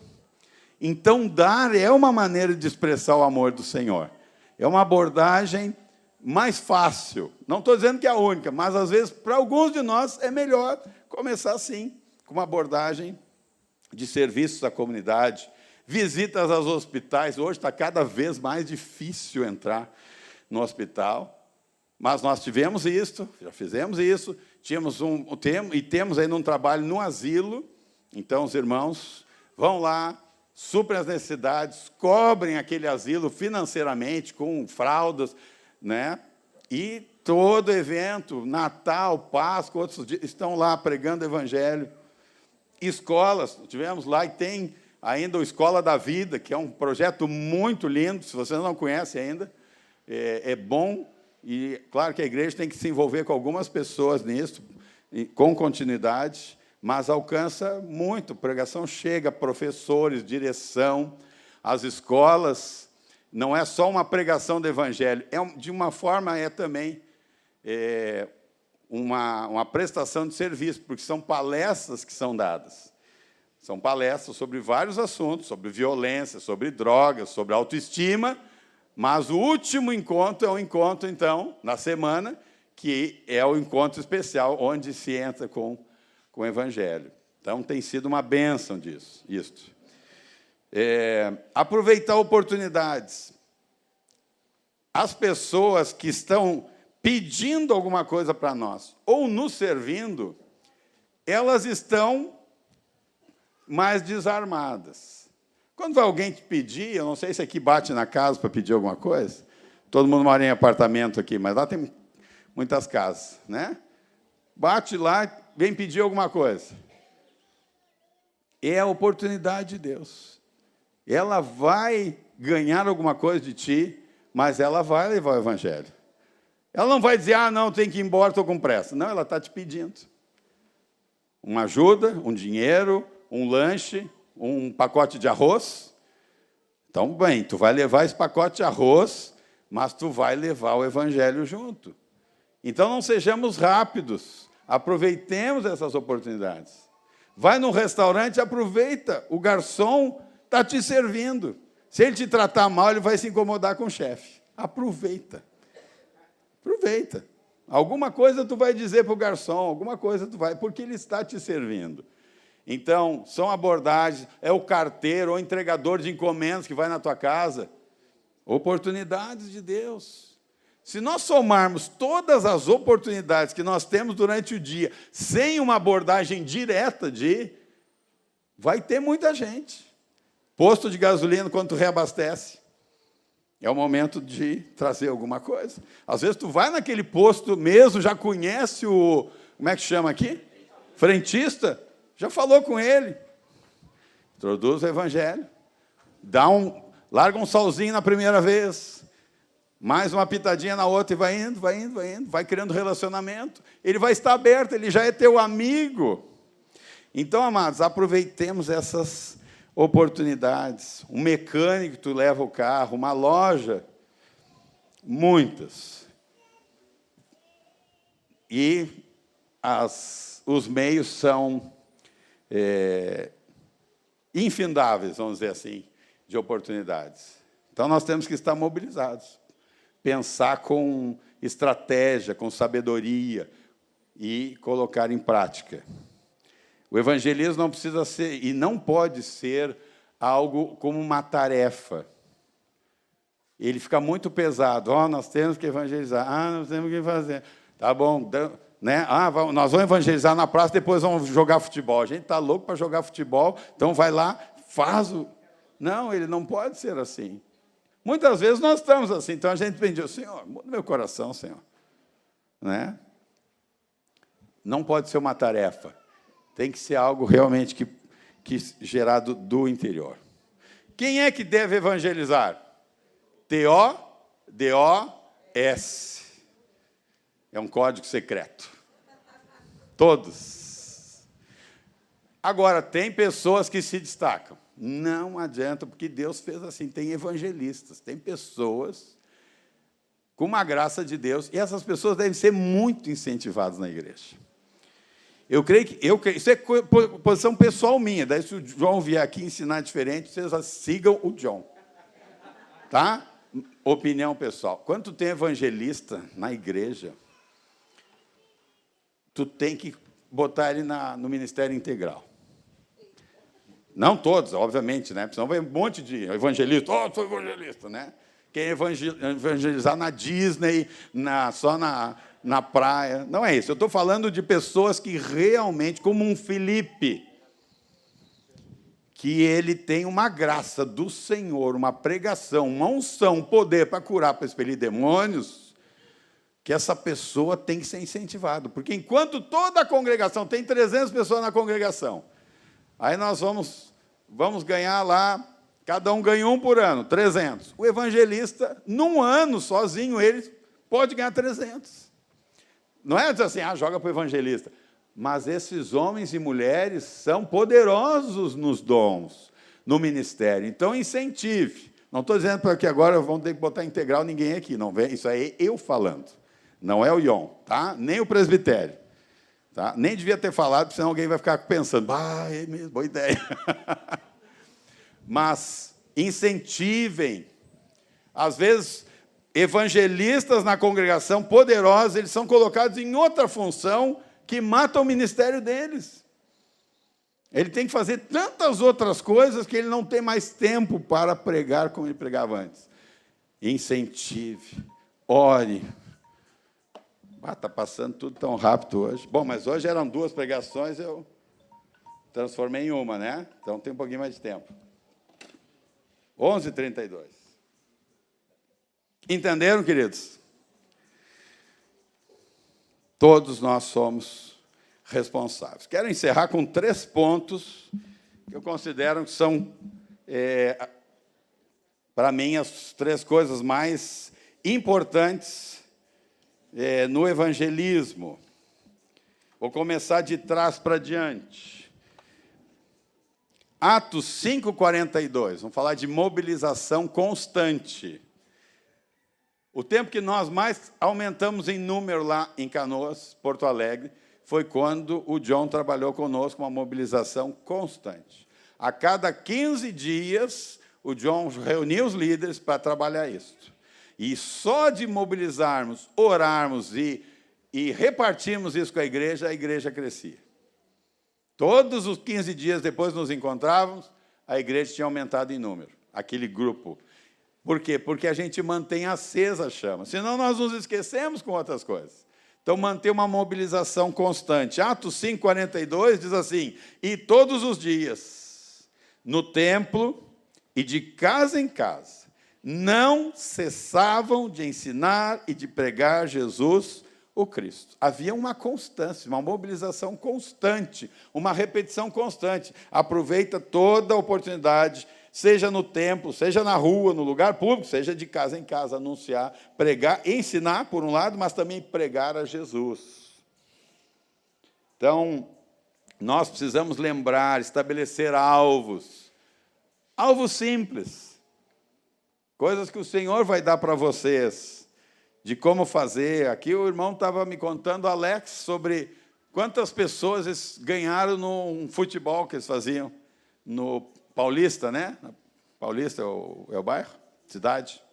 Então, dar é uma maneira de expressar o amor do Senhor. É uma abordagem mais fácil. Não estou dizendo que é a única, mas, às vezes, para alguns de nós, é melhor começar assim, com uma abordagem de serviços à comunidade, visitas aos hospitais. Hoje está cada vez mais difícil entrar no hospital, mas nós tivemos isso, já fizemos isso, temos ainda um trabalho no asilo. Então, os irmãos vão lá, suprem as necessidades, cobrem aquele asilo financeiramente, com fraldas, né? E todo evento, Natal, Páscoa, outros dias, estão lá pregando o Evangelho. Escolas, tivemos lá e tem ainda o Escola da Vida, que é um projeto muito lindo, se vocês não conhecem ainda, é bom, e claro que a igreja tem que se envolver com algumas pessoas nisso, com continuidade, mas alcança muito, pregação chega, professores, direção, as escolas, não é só uma pregação do Evangelho, de uma forma também uma prestação de serviço, porque são palestras que são dadas. São palestras sobre vários assuntos, sobre violência, sobre drogas, sobre autoestima, mas o último encontro é um encontro, então, na semana, que é o encontro especial, onde se entra com o Evangelho. Então, tem sido uma bênção disso. Aproveitar oportunidades. As pessoas que estão pedindo alguma coisa para nós, ou nos servindo, elas estão mais desarmadas. Quando vai alguém te pedir, eu não sei se aqui bate na casa para pedir alguma coisa, todo mundo mora em apartamento aqui, mas lá tem muitas casas, né? Bate lá, vem pedir alguma coisa. É a oportunidade de Deus. Ela vai ganhar alguma coisa de ti, mas ela vai levar o evangelho. Ela não vai dizer, não, tem que ir embora, estou com pressa. Não, ela está te pedindo. Uma ajuda, um dinheiro, um lanche, um pacote de arroz. Então, bem, tu vai levar esse pacote de arroz, mas tu vai levar o evangelho junto. Então, não sejamos rápidos. Aproveitemos essas oportunidades. Vai num restaurante, aproveita. O garçom está te servindo. Se ele te tratar mal, ele vai se incomodar com o chefe. Aproveita. Aproveita. Alguma coisa tu vai dizer para o garçom, alguma coisa tu vai, porque ele está te servindo. Então, são abordagens, é o carteiro ou entregador de encomendas que vai na tua casa. Oportunidades de Deus. Se nós somarmos todas as oportunidades que nós temos durante o dia, sem uma abordagem direta vai ter muita gente. Posto de gasolina, quando tu reabastece, é o momento de trazer alguma coisa. Às vezes tu vai naquele posto mesmo, já conhece o, como é que chama aqui? Frentista, já falou com ele. Introduz o evangelho. Larga um solzinho na primeira vez, mais uma pitadinha na outra, e vai indo, vai criando relacionamento. Ele vai estar aberto, ele já é teu amigo. Então, amados, aproveitemos essas oportunidades. Um mecânico que tu leva o carro, uma loja, muitas. E os meios são infindáveis, vamos dizer assim, de oportunidades. Então, nós temos que estar mobilizados, pensar com estratégia, com sabedoria e colocar em prática. O evangelismo não precisa ser, e não pode ser, algo como uma tarefa. Ele fica muito pesado. Nós temos que evangelizar. Nós temos que fazer. Tá bom, né? Nós vamos evangelizar na praça, depois vamos jogar futebol. A gente está louco para jogar futebol, então vai lá, faz o... Não, ele não pode ser assim. Muitas vezes nós estamos assim, então a gente pediu, Senhor, muda meu coração, Senhor. Né? Não pode ser uma tarefa. Tem que ser algo realmente que gerado do interior. Quem é que deve evangelizar? T-O-D-O-S. É um código secreto. Todos. Agora, tem pessoas que se destacam. Não adianta, porque Deus fez assim. Tem evangelistas, tem pessoas com uma graça de Deus, e essas pessoas devem ser muito incentivadas na igreja. Eu creio que isso é posição pessoal minha. Daí, se o John vier aqui ensinar diferente, vocês sigam o John. Tá? Opinião pessoal. Quando tu tem evangelista na igreja, tu tem que botar ele no ministério integral. Não todos, obviamente, né? Porque senão vai um monte de evangelista. Sou evangelista, né? Quem evangelizar na Disney, só na praia. Não é isso. Eu estou falando de pessoas que realmente, como um Filipe, que ele tem uma graça do Senhor, uma pregação, uma unção, um poder para curar, para expelir demônios, que essa pessoa tem que ser incentivada. Porque enquanto toda a congregação, tem 300 pessoas na congregação, aí nós vamos ganhar lá, cada um ganha um por ano, 300. O evangelista, num ano, sozinho, ele pode ganhar 300. Não é dizer assim, joga para o evangelista. Mas esses homens e mulheres são poderosos nos dons, no ministério. Então, incentive. Não estou dizendo que agora vão ter que botar integral ninguém aqui. Não vem, isso aí é eu falando. Não é o Ion, tá? Nem o presbitério. Tá? Nem devia ter falado, senão alguém vai ficar pensando, é mesmo, boa ideia. Mas incentivem. Às vezes, evangelistas na congregação, poderosos, eles são colocados em outra função que mata o ministério deles. Ele tem que fazer tantas outras coisas que ele não tem mais tempo para pregar como ele pregava antes. Incentive, ore, Está passando tudo tão rápido hoje. Bom, mas hoje eram 2 pregações, eu transformei em uma, né? Então tem um pouquinho mais de tempo. 11h32. Entenderam, queridos? Todos nós somos responsáveis. Quero encerrar com 3 pontos que eu considero que são, para mim, as 3 coisas mais importantes no evangelismo. Vou começar de trás para diante. Atos 5:42, vamos falar de mobilização constante. O tempo que nós mais aumentamos em número lá em Canoas, Porto Alegre, foi quando o John trabalhou conosco uma mobilização constante. A cada 15 dias, o John reunia os líderes para trabalhar isso. E só de mobilizarmos, orarmos e repartirmos isso com a igreja crescia. Todos os 15 dias depois nos encontrávamos, a igreja tinha aumentado em número, aquele grupo. Por quê? Porque a gente mantém acesa a chama, senão nós nos esquecemos com outras coisas. Então, manter uma mobilização constante. Atos 5:42 diz assim: e todos os dias, no templo e de casa em casa, não cessavam de ensinar e de pregar Jesus o Cristo. Havia uma constância, uma mobilização constante, uma repetição constante. Aproveita toda a oportunidade, seja no templo, seja na rua, no lugar público, seja de casa em casa, anunciar, pregar, ensinar, por um lado, mas também pregar a Jesus. Então, nós precisamos lembrar, estabelecer alvos simples, coisas que o Senhor vai dar para vocês, de como fazer. Aqui o irmão estava me contando, Alex, sobre quantas pessoas eles ganharam num futebol que eles faziam no Paulista, né? Paulista é o bairro? Cidade?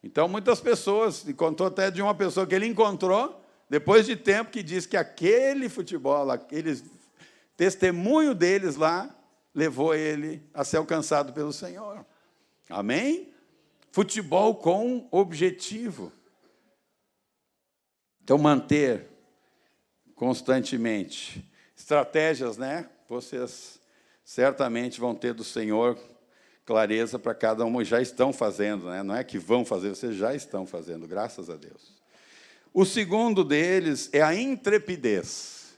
Então, muitas pessoas, e contou até de uma pessoa que ele encontrou, depois de tempo, que diz que aquele futebol, aquele testemunho deles lá, levou ele a ser alcançado pelo Senhor. Amém? Futebol com objetivo. Então, manter constantemente estratégias, né? Vocês certamente vão ter do Senhor clareza para cada um, já estão fazendo, né? Não é que vão fazer, vocês já estão fazendo, graças a Deus. O segundo deles é a intrepidez.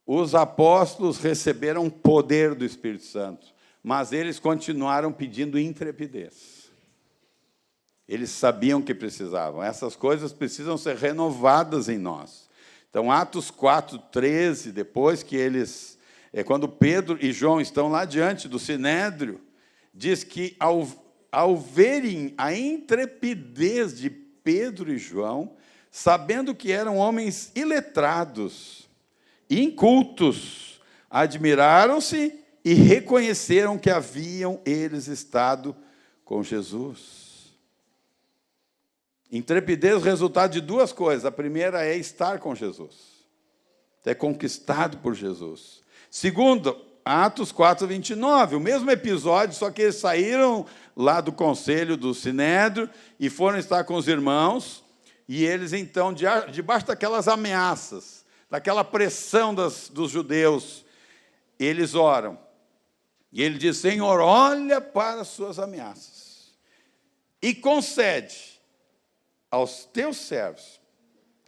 Os apóstolos receberam poder do Espírito Santo, mas eles continuaram pedindo intrepidez. Eles sabiam que precisavam. Essas coisas precisam ser renovadas em nós. Então, Atos 4:13, depois que eles... quando Pedro e João estão lá diante do Sinédrio, diz que, ao verem a intrepidez de Pedro e João, sabendo que eram homens iletrados, incultos, admiraram-se e reconheceram que haviam eles estado com Jesus. Intrepidez, resultado de 2 coisas. A primeira é estar com Jesus, é conquistado por Jesus. Segundo, Atos 4:29, o mesmo episódio, só que eles saíram lá do conselho do Sinédrio e foram estar com os irmãos, e eles, então, debaixo daquelas ameaças, daquela pressão dos judeus, eles oram. E ele diz: Senhor, olha para as suas ameaças e concede aos teus servos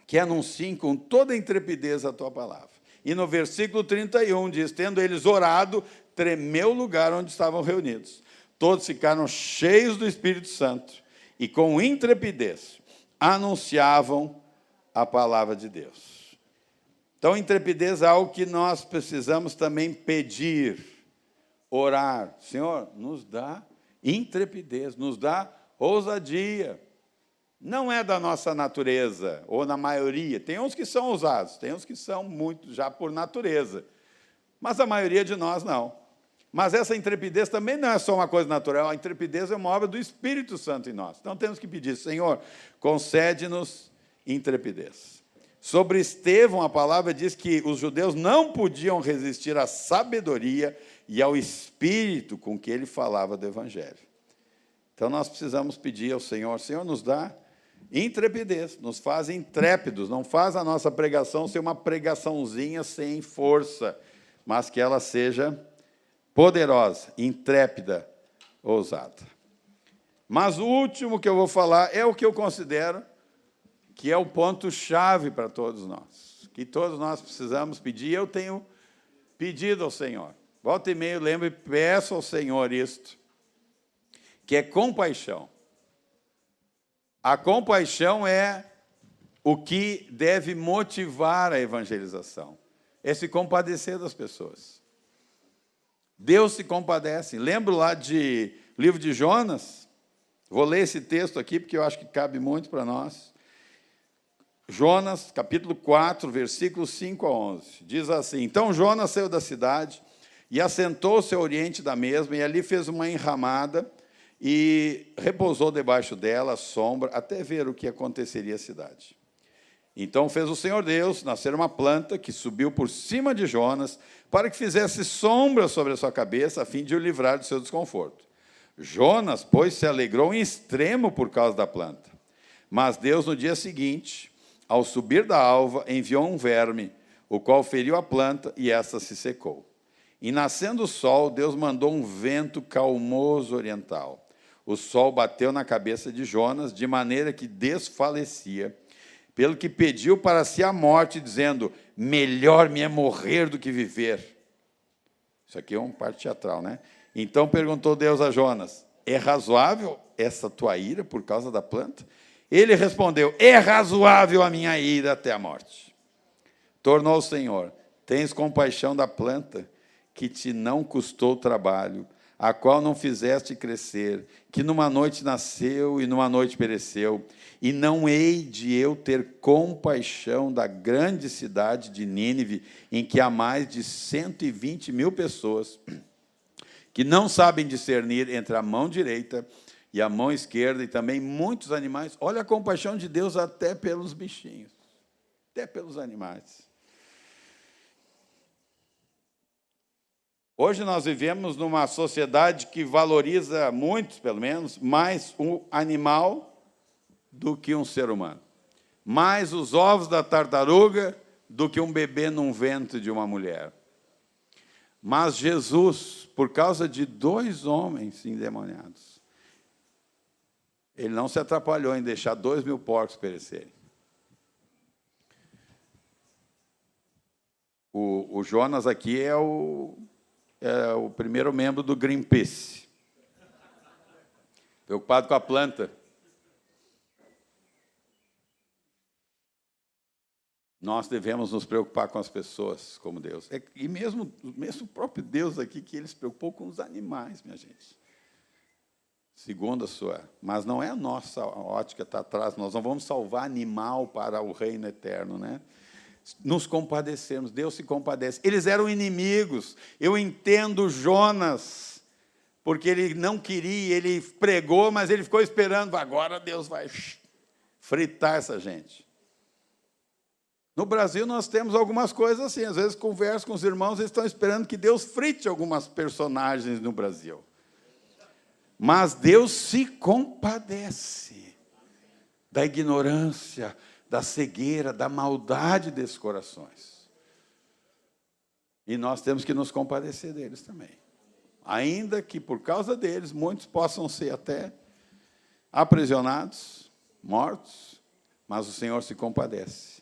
que anunciem com toda a intrepidez a tua palavra. E no versículo 31 diz: tendo eles orado, tremeu o lugar onde estavam reunidos. Todos ficaram cheios do Espírito Santo e com intrepidez anunciavam a palavra de Deus. Então, intrepidez é algo que nós precisamos também pedir, orar. Senhor, nos dá intrepidez, nos dá ousadia. Não é da nossa natureza, ou na maioria. Tem uns que são ousados, tem uns que são muito já por natureza. Mas a maioria de nós não. Mas essa intrepidez também não é só uma coisa natural, a intrepidez é uma obra do Espírito Santo em nós. Então temos que pedir: Senhor, concede-nos intrepidez. Sobre Estevão, a palavra diz que os judeus não podiam resistir à sabedoria e ao espírito com que ele falava do Evangelho. Então nós precisamos pedir ao Senhor: Senhor, nos dá Intrepidez, nos faz intrépidos, não faz a nossa pregação ser uma pregaçãozinha sem força, mas que ela seja poderosa, intrépida, ousada. Mas o último que eu vou falar é o que eu considero que é o ponto-chave para todos nós, que todos nós precisamos pedir. Eu tenho pedido ao Senhor. Volta e meia eu lembro e peço ao Senhor isto, que é compaixão. A compaixão é o que deve motivar a evangelização, é se compadecer das pessoas. Deus se compadece. Lembro lá de livro de Jonas, vou ler esse texto aqui, porque eu acho que cabe muito para nós. Jonas, capítulo 4, versículos 5 a 11. Diz assim: Então Jonas saiu da cidade e assentou-se ao oriente da mesma, e ali fez uma enramada, e repousou debaixo dela, à sombra, até ver o que aconteceria à cidade. Então fez o Senhor Deus nascer uma planta que subiu por cima de Jonas, para que fizesse sombra sobre a sua cabeça, a fim de o livrar do seu desconforto. Jonas, pois, se alegrou em extremo por causa da planta. Mas Deus, no dia seguinte, ao subir da alva, enviou um verme, o qual feriu a planta, e esta se secou. E nascendo o sol, Deus mandou um vento calmoso oriental. O sol bateu na cabeça de Jonas, de maneira que desfalecia, pelo que pediu para si a morte, dizendo: melhor me é morrer do que viver. Isso aqui é uma parte teatral, né? Então perguntou Deus a Jonas: é razoável essa tua ira por causa da planta? Ele respondeu: é razoável a minha ira até a morte. Tornou o Senhor: tens compaixão da planta, que te não custou trabalho, a qual não fizeste crescer, que numa noite nasceu e numa noite pereceu, e não hei de eu ter compaixão da grande cidade de Nínive, em que há mais de 120.000 pessoas, que não sabem discernir entre a mão direita e a mão esquerda, e também muitos animais. Olha a compaixão de Deus até pelos bichinhos, até pelos animais. Hoje nós vivemos numa sociedade que valoriza, muitos pelo menos, mais um animal do que um ser humano. Mais os ovos da tartaruga do que um bebê num ventre de uma mulher. Mas Jesus, por causa de 2 homens endemoniados, ele não se atrapalhou em deixar 2.000 porcos perecerem. O Jonas aqui é o primeiro membro do Greenpeace, preocupado com a planta. Nós devemos nos preocupar com as pessoas, como Deus. E mesmo o próprio Deus aqui, que ele se preocupou com os animais, minha gente. Segundo a sua. Mas não é a nossa ótica está atrás. Nós não vamos salvar animal para o reino eterno, né? Nos compadecermos, Deus se compadece. Eles eram inimigos. Eu entendo Jonas, porque ele não queria, ele pregou, mas ele ficou esperando. Agora Deus vai fritar essa gente. No Brasil nós temos algumas coisas assim. Às vezes converso com os irmãos, eles estão esperando que Deus frite algumas personagens no Brasil. Mas Deus se compadece da ignorância, da cegueira, da maldade desses corações. E nós temos que nos compadecer deles também. Ainda que por causa deles, muitos possam ser até aprisionados, mortos, mas o Senhor se compadece.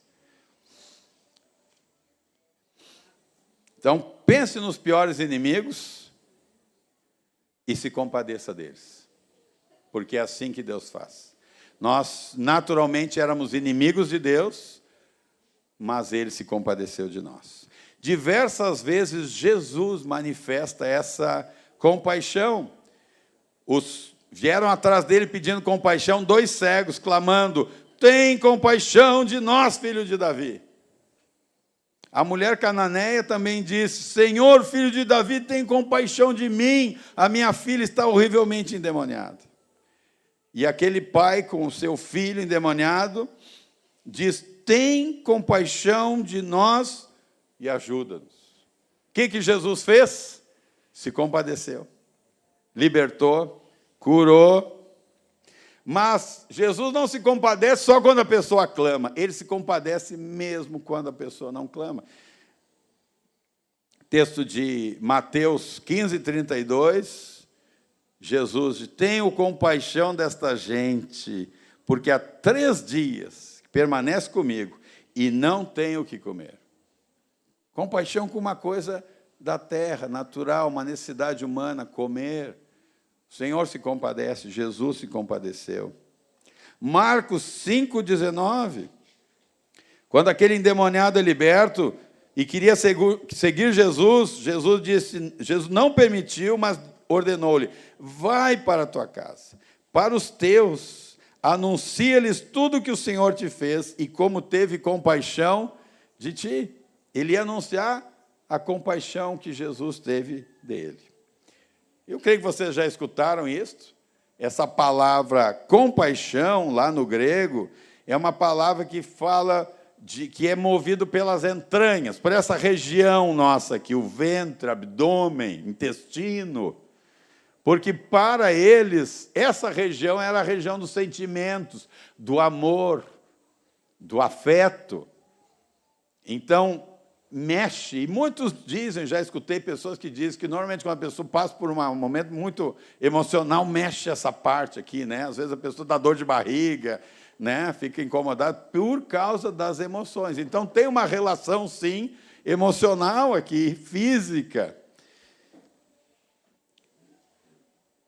Então, pense nos piores inimigos e se compadeça deles. Porque é assim que Deus faz. Nós, naturalmente, éramos inimigos de Deus, mas Ele se compadeceu de nós. Diversas vezes, Jesus manifesta essa compaixão. Vieram atrás dele pedindo compaixão 2 cegos, clamando: tem compaixão de nós, filho de Davi. A mulher cananeia também disse: Senhor, filho de Davi, tem compaixão de mim, a minha filha está horrivelmente endemoniada. E aquele pai com o seu filho endemoniado diz: tem compaixão de nós e ajuda-nos. O que Jesus fez? Se compadeceu, libertou, curou. Mas Jesus não se compadece só quando a pessoa clama, ele se compadece mesmo quando a pessoa não clama. Texto de Mateus 15, 32, Jesus diz: tenho compaixão desta gente, porque há 3 dias permanece comigo e não tenho o que comer. Compaixão com uma coisa da terra, natural, uma necessidade humana, comer. O Senhor se compadece, Jesus se compadeceu. Marcos 5,19, quando aquele endemoniado é liberto e queria seguir Jesus, Jesus não permitiu, mas ordenou-lhe: vai para a tua casa, para os teus, anuncia-lhes tudo o que o Senhor te fez e como teve compaixão de ti. Ele ia anunciar a compaixão que Jesus teve dele. Eu creio que vocês já escutaram isso. Essa palavra compaixão, lá no grego, é uma palavra que fala que é movido pelas entranhas, por essa região nossa aqui, o ventre, abdômen, intestino. Porque para eles, essa região era a região dos sentimentos, do amor, do afeto. Então, mexe, e muitos dizem, já escutei pessoas que dizem que normalmente quando a pessoa passa por um momento muito emocional, mexe essa parte aqui, né? Às vezes a pessoa dá dor de barriga, né? Fica incomodada por causa das emoções. Então tem uma relação, sim, emocional aqui, física.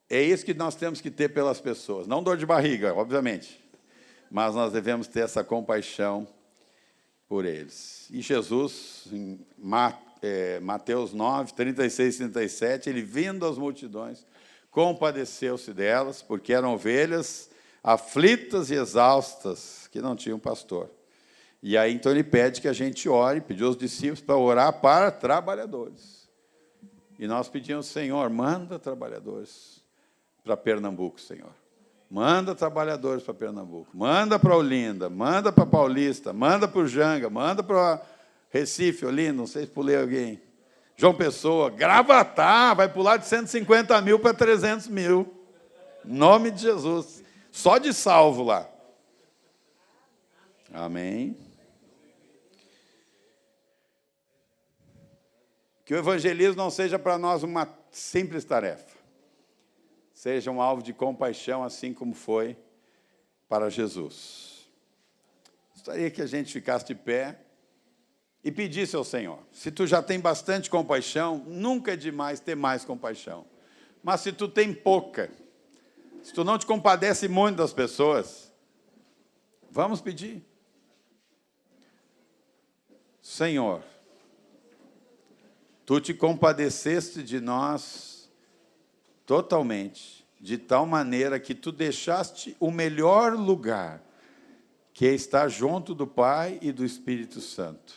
É isso que nós temos que ter pelas pessoas, não dor de barriga, obviamente, mas nós devemos ter essa compaixão por eles. E Jesus, em Mateus 9, 36 e 37, ele, vindo às multidões, compadeceu-se delas, porque eram ovelhas aflitas e exaustas, que não tinham pastor. E aí, então, ele pede que a gente ore, pediu aos discípulos para orar para trabalhadores. E nós pedimos: Senhor, manda trabalhadores para Pernambuco, Senhor. Manda trabalhadores para Pernambuco, manda para Olinda, manda para Paulista, manda para o Janga, manda para Recife, Olinda, não sei se pulei alguém. João Pessoa, Gravatá, vai pular de 150 mil para 300 mil. Em nome de Jesus. Só de salvo lá. Amém. Que o evangelismo não seja para nós uma simples tarefa. Seja um alvo de compaixão, assim como foi para Jesus. Gostaria que a gente ficasse de pé e pedisse ao Senhor. Se tu já tem bastante compaixão, nunca é demais ter mais compaixão. Mas se tu tem pouca, se tu não te compadece muito das pessoas, vamos pedir. Senhor, tu te compadeceste de nós totalmente, de tal maneira que tu deixaste o melhor lugar, que é estar junto do Pai e do Espírito Santo,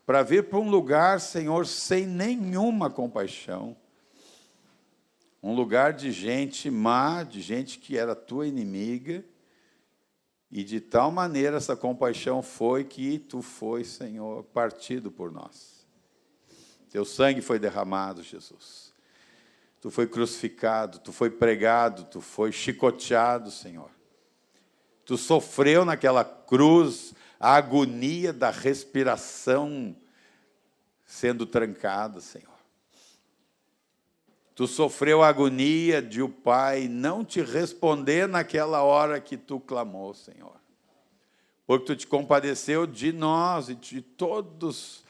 para vir para um lugar, Senhor, sem nenhuma compaixão, um lugar de gente má, de gente que era tua inimiga, e de tal maneira essa compaixão foi que tu foi, Senhor, partido por nós. Teu sangue foi derramado, Jesus. Tu foi crucificado, tu foi pregado, tu foi chicoteado, Senhor. Tu sofreu naquela cruz a agonia da respiração sendo trancada, Senhor. Tu sofreu a agonia de o Pai não te responder naquela hora que tu clamou, Senhor. Porque tu te compadeceu de nós e de todas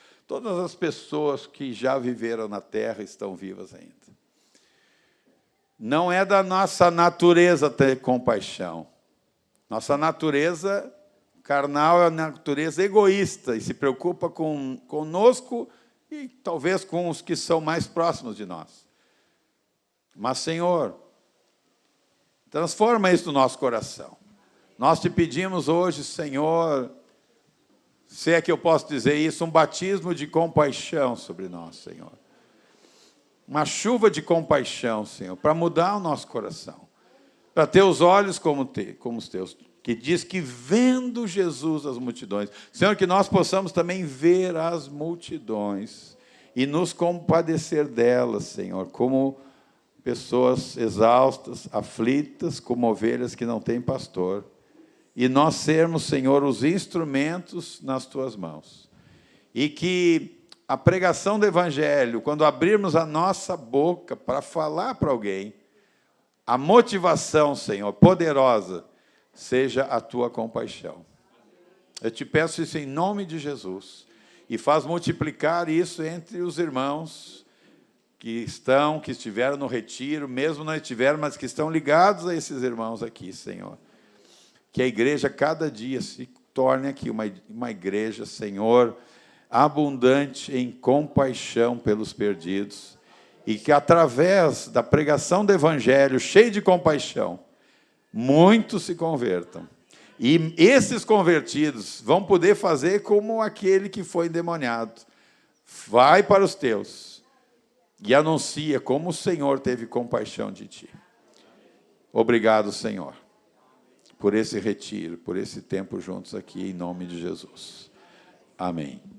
as pessoas que já viveram na terra e estão vivas ainda. Não é da nossa natureza ter compaixão. Nossa natureza carnal é a natureza egoísta e se preocupa conosco e talvez com os que são mais próximos de nós. Mas, Senhor, transforma isso no nosso coração. Nós te pedimos hoje, Senhor, se é que eu posso dizer isso, um batismo de compaixão sobre nós, Senhor. Uma chuva de compaixão, Senhor, para mudar o nosso coração. Para ter os olhos como os teus, que diz que vendo Jesus as multidões. Senhor, que nós possamos também ver as multidões e nos compadecer delas, Senhor, como pessoas exaustas, aflitas, como ovelhas que não têm pastor, e nós sermos, Senhor, os instrumentos nas Tuas mãos. E que a pregação do Evangelho, quando abrirmos a nossa boca para falar para alguém, a motivação, Senhor, poderosa, seja a Tua compaixão. Eu te peço isso em nome de Jesus. E faz multiplicar isso entre os irmãos que estiveram no retiro, mesmo não estiveram, mas que estão ligados a esses irmãos aqui, Senhor. Que a igreja, cada dia, se torne aqui uma igreja, Senhor, abundante em compaixão pelos perdidos, e que, através da pregação do Evangelho, cheio de compaixão, muitos se convertam. E esses convertidos vão poder fazer como aquele que foi endemoniado. Vai para os teus e anuncia como o Senhor teve compaixão de ti. Obrigado, Senhor, por esse retiro, por esse tempo juntos aqui, em nome de Jesus. Amém.